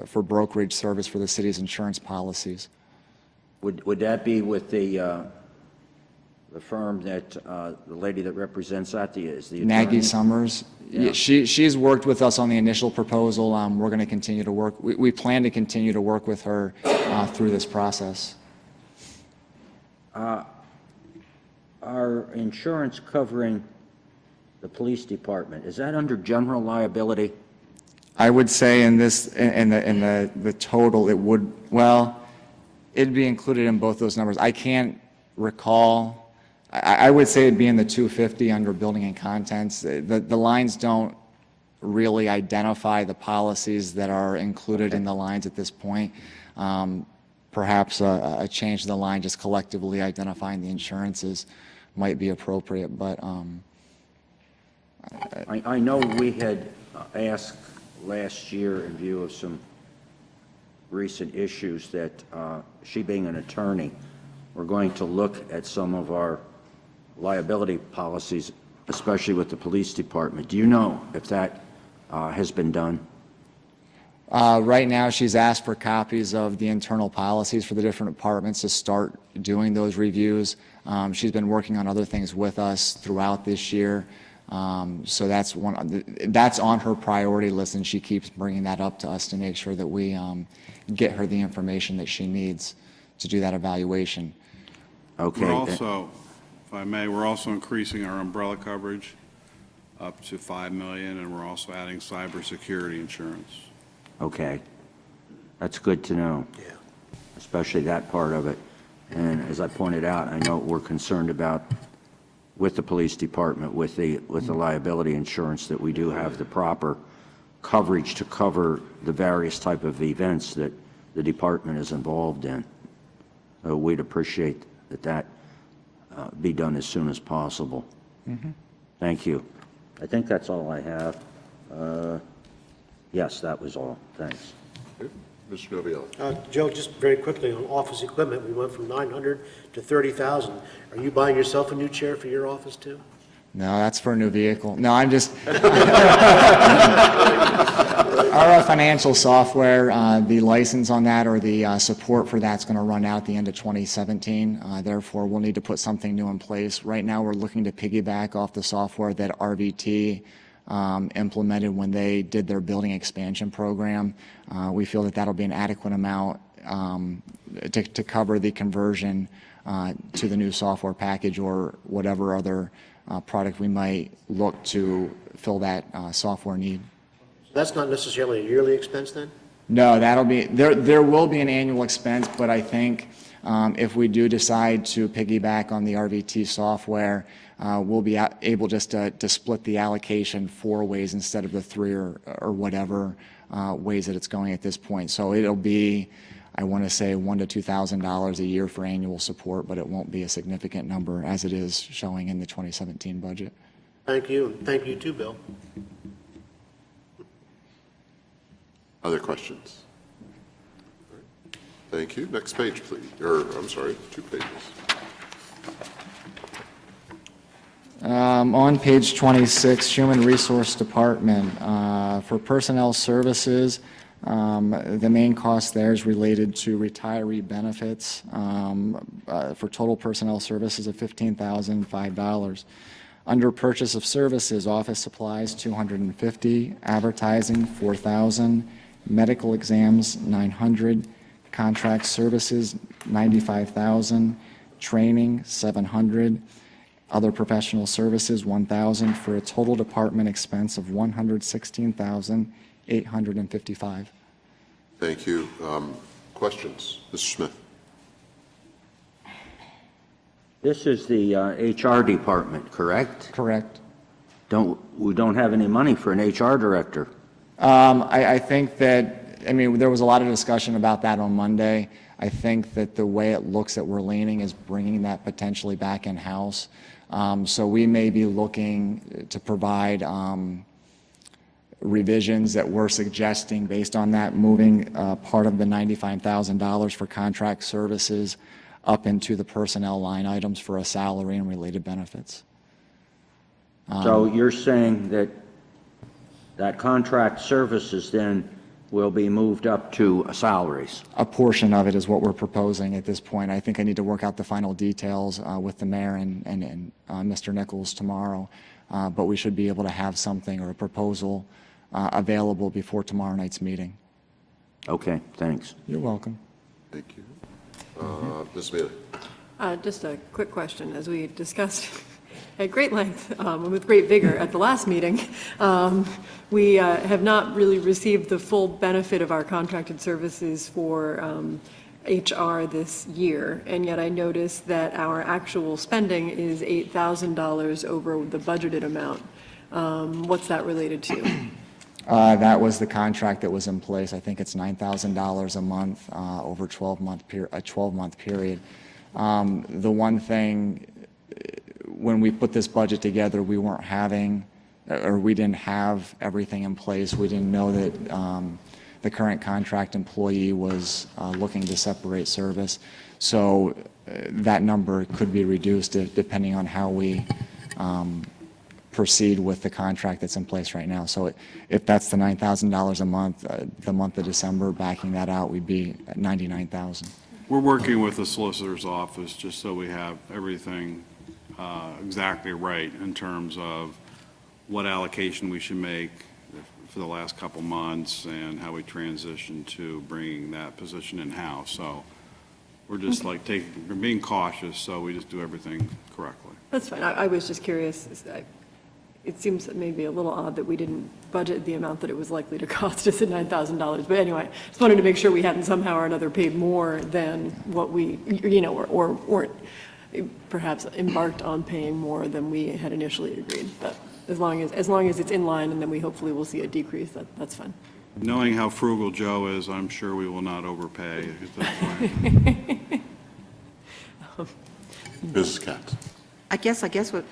for brokerage service for the city's insurance policies. Would that be with the firm that, the lady that represents that, is the attorney? Nagy Summers. Yeah. She's worked with us on the initial proposal. We're going to continue to work. We plan to continue to work with her through this process. Our insurance covering the police department, is that under general liability? I would say in this, in the total, it would, well, it'd be included in both those numbers. I can't recall. I would say it'd be in the 250 under building and contents. The lines don't really identify the policies that are included in the lines at this point. Perhaps a change to the line, just collectively identifying the insurances might be appropriate, but I know we had asked last year in view of some recent issues that she being an attorney, we're going to look at some of our liability policies, especially with the police department. Do you know if that has been done? Right now, she's asked for copies of the internal policies for the different departments to start doing those reviews. She's been working on other things with us throughout this year. So that's on her priority list, and she keeps bringing that up to us to make sure that we get her the information that she needs to do that evaluation. Okay. We're also, if I may, we're also increasing our umbrella coverage up to $5 million, and we're also adding cybersecurity insurance. Okay. That's good to know. Yeah. Especially that part of it. And as I pointed out, I know we're concerned about with the police department, with the liability insurance, that we do have the proper coverage to cover the various type of events that the department is involved in. So we'd appreciate that be done as soon as possible. Mm-hmm. Thank you. I think that's all I have. Yes, that was all. Thanks. Mr. Novio. Joe, just very quickly on office equipment, we went from 900 to 30,000. Are you buying yourself a new chair for your office too? No, that's for a new vehicle. No, I'm just, our financial software, the license on that or the support for that's going to run out at the end of 2017. Therefore, we'll need to put something new in place. Right now, we're looking to piggyback off the software that RVT implemented when they did their building expansion program. We feel that that'll be an adequate amount to cover the conversion to the new software package or whatever other product we might look to fill that software need. That's not necessarily a yearly expense then? No, that'll be, there will be an annual expense, but I think if we do decide to piggyback on the RVT software, we'll be able just to split the allocation 4 ways instead of the 3 or whatever ways that it's going at this point. So it'll be, I want to say, $1,000 to $2,000 a year for annual support, but it won't be a significant number as it is showing in the 2017 budget. Thank you, and thank you too, Bill. Other questions? Thank you. Next page, please. Or, I'm sorry, 2 pages. On page 26, Human Resource Department, for personnel services, the main cost there is related to retiree benefits for total personnel services of $15,005. Under purchase of services, office supplies, $250, advertising, $4,000, medical exams, $900, contract services, $95,000, training, $700, other professional services, $1,000, for a total department expense of $116,855. Thank you. Questions? Mr. Smith? This is the HR department, correct? Correct. We don't have any money for an HR director. I think that, I mean, there was a lot of discussion about that on Monday. I think that the way it looks that we're leaning is bringing that potentially back in-house. So we may be looking to provide revisions that we're suggesting based on that, moving part of the $95,000 for contract services up into the personnel line items for a salary and related benefits. So you're saying that that contract services then will be moved up to salaries? A portion of it is what we're proposing at this point. I think I need to work out the final details with the mayor and Mr. Nichols tomorrow, but we should be able to have something or a proposal available before tomorrow night's meeting. Okay, thanks. You're welcome. Thank you. Ms. Mealy? Just a quick question. As we discussed at great length and with great vigor at the last meeting, we have not really received the full benefit of our contracted services for HR this year, and yet I noticed that our actual spending is $8,000 over the budgeted amount. What's that related to? That was the contract that was in place. I think it's $9,000 a month over a 12-month period. The one thing, when we put this budget together, we weren't having, or we didn't have everything in place. We didn't know that the current contract employee was looking to separate service. So that number could be reduced depending on how we proceed with the contract that's in place right now. So if that's the $9,000 a month, the month of December, backing that out, we'd be at $99,000. We're working with the solicitor's office just so we have everything exactly right in terms of what allocation we should make for the last couple months and how we transition to bringing that position in-house. So we're just like we're being cautious, so we just do everything correctly. That's fine. I was just curious. It seems maybe a little odd that we didn't budget the amount that it was likely to cost us at $9,000. But anyway, just wanted to make sure we hadn't somehow or another paid more than what we, or perhaps embarked on paying more than we had initially agreed. But as long as it's in line, and then we hopefully will see a decrease, that's fine. Knowing how frugal Joe is, I'm sure we will not overpay at this point. Mrs. Katz? I guess what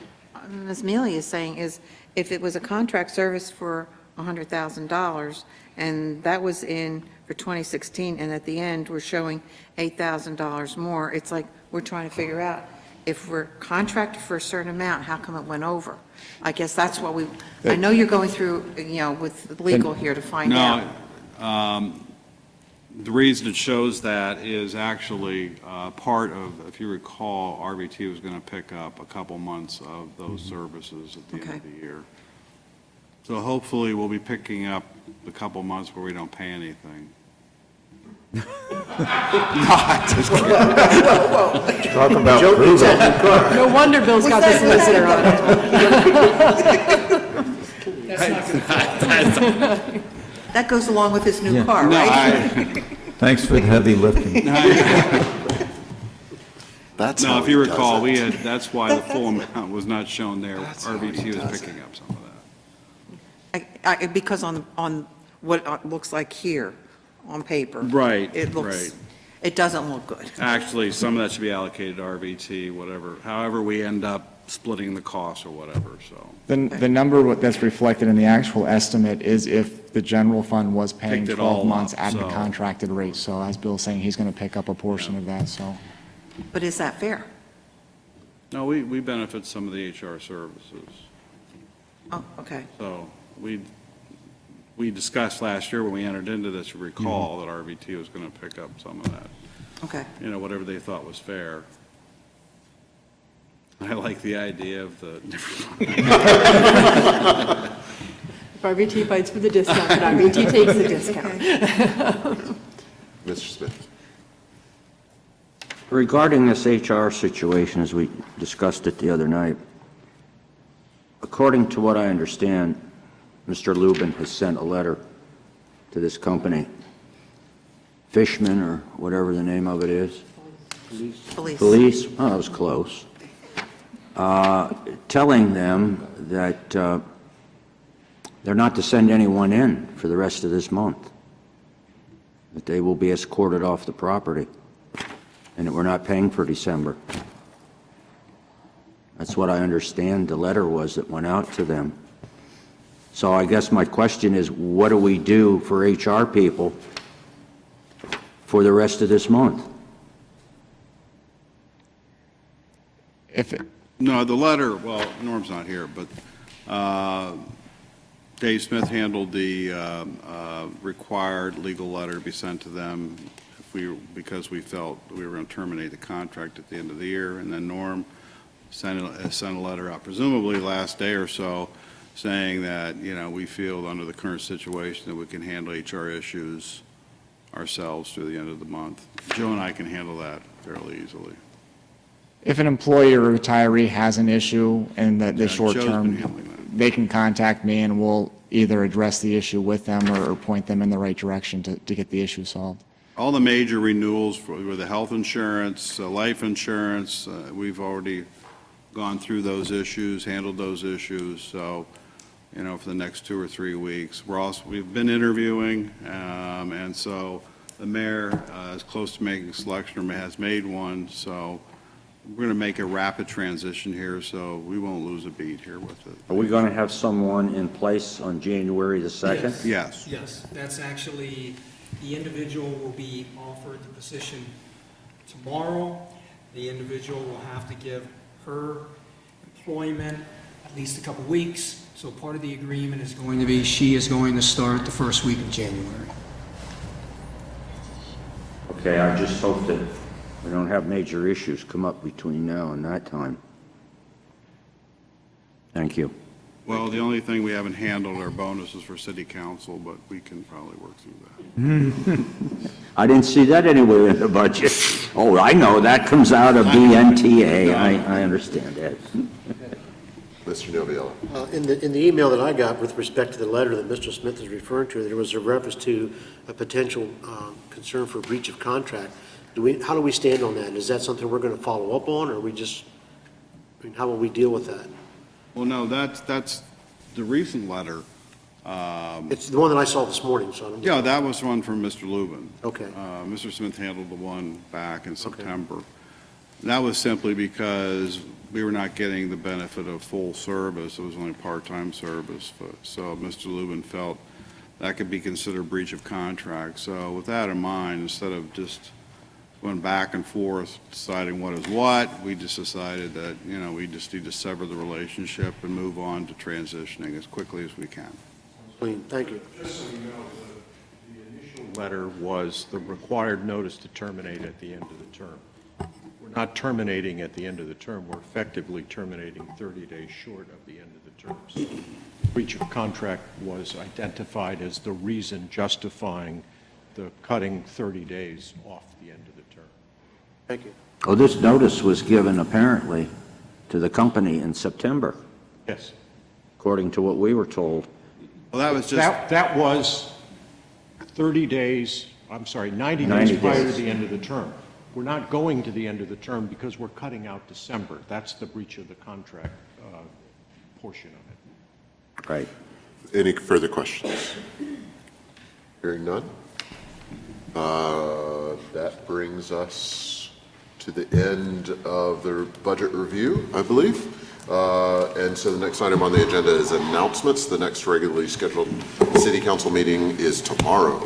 Ms. Mealy is saying is, if it was a contract service for $100,000, and that was in for 2016, and at the end, we're showing $8,000 more, it's like we're trying to figure out, if we're contracted for a certain amount, how come it went over? I guess that's what I know you're going through, with legal here to find out. No, the reason it shows that is actually part of, if you recall, RVT was going to pick up a couple months of those services at the end of the year. So hopefully we'll be picking up a couple months where we don't pay anything. No, I'm just kidding. Talking about No wonder Bill's got the solicitor on it. That goes along with his new car, No, right? Thanks for the heavy lifting. That's No, how if you he does recall, it. that's why the full amount was not shown there. RVT was picking up some of that. Because on what it looks like here, on paper. Right, It looks, right. it doesn't look good. Actually, some of that should be allocated to RVT, whatever, however we end up splitting the cost or whatever, so. The number that's reflected in the actual estimate is if the general fund was paying Picked it all 12 months up, at the so- contracted rate. So as Bill's saying, he's going to pick up a portion of that, so. But is that fair? No, we benefit some of the HR services. Oh, okay. So we discussed last year when we entered into this, you recall, that RVT was going to pick up some of that, Okay. whatever they thought was fair. I like the idea of the If RVT fights for the discount, but RVT takes the discount. Mr. Smith. Regarding this HR situation, as we discussed it the other night, according to what I understand, Mr. Lubin has sent a letter to this company, Fishman, or whatever the name of it is. Police, oh, that was close. Telling them that they're not to send anyone in for the rest of this month, that they will be escorted off the property, and that we're not paying for December. That's what I understand the letter was that went out to them. So I guess my question is, what do we do for HR people for the rest of this month? No, the letter, well, Norm's not here, but Dave Smith handled the required legal letter to be sent to them because we felt we were going to terminate the contract at the end of the year. And then Norm sent a letter out, presumably last day or so, saying that, we feel under the current situation that we can handle HR issues ourselves through the end of the month. Joe and I can handle that fairly easily. If an employee or retiree has an issue in the short Joe's been term, handling they can contact me and we'll either address the issue with them or point them in the right direction to get the issue solved. All the major renewals with the health insurance, life insurance, we've already gone through those issues, handled those issues. So, for the next 2 or 3 weeks, we've been interviewing, and so the mayor is close to making a selection or has made one. So we're going to make a rapid transition here, so we won't lose a beat here with it. Are we going to have someone in place on January the 2nd? Yes. Yes, that's actually, the individual will be offered the position tomorrow. The individual will have to give her employment at least a couple weeks. So part of the agreement is going to be, she is going to start the first week of January. Okay, I just hope that we don't have major issues come up between now and that time. Thank you. Well, the only thing we haven't handled are bonuses for city council, but we can probably work through that. I didn't see that anywhere in the budget. Oh, I know, that comes out of BNTA. I understand that. Mr. Noviello. In the email that I got with respect to the letter that Mr. Smith is referring to, there was a reference to a potential concern for breach of contract. How do we stand on that? Is that something we're going to follow up on, or are we just, how will we deal with that? Well, no, that's the recent letter. It's the one that I saw this morning, so I don't. Yeah, that was one from Mr. Lubin. Okay. Mr. Smith handled the one back in September. That was simply because we were not getting the benefit of full service. It was only part-time service. So Mr. Lubin felt that could be considered breach of contract. So with that in mind, instead of just going back and forth, deciding what is what. We just decided that, we just need to sever the relationship and move on to transitioning as quickly as we can. Thank you. Just so you know, the initial letter was the required notice to terminate at the end of the term. We're not terminating at the end of the term, we're effectively terminating 30 days short of the end of the term. So breach of contract was identified as the reason justifying the cutting 30 days off the end of the term. Thank you. Oh, this notice was given apparently to the company in September, Yes. according to what we were told. Well, that was just, That was 30 days, 90 90 days prior to days. the end of the term. We're not going to the end of the term because we're cutting out December. That's the breach of the contract portion of it. Right. Any further questions? Hearing none. That brings us to the end of the budget review, I believe. And so the next item on the agenda is announcements. The next regularly scheduled city council meeting is tomorrow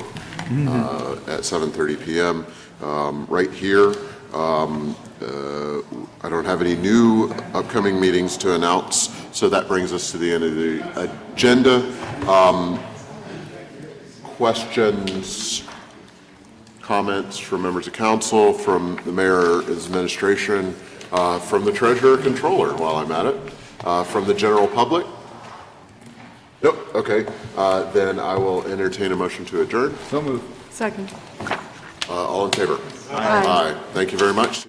at 7:30 p.m. Right here. I don't have any new upcoming meetings to announce, so that brings us to the end of the agenda. Questions, comments from members of council, from the mayor's administration, from the treasurer controller while I'm at it, from the general public? Nope, okay. Then I will entertain a motion to adjourn. So moved. Second. All in favor? Aye. Thank you very much.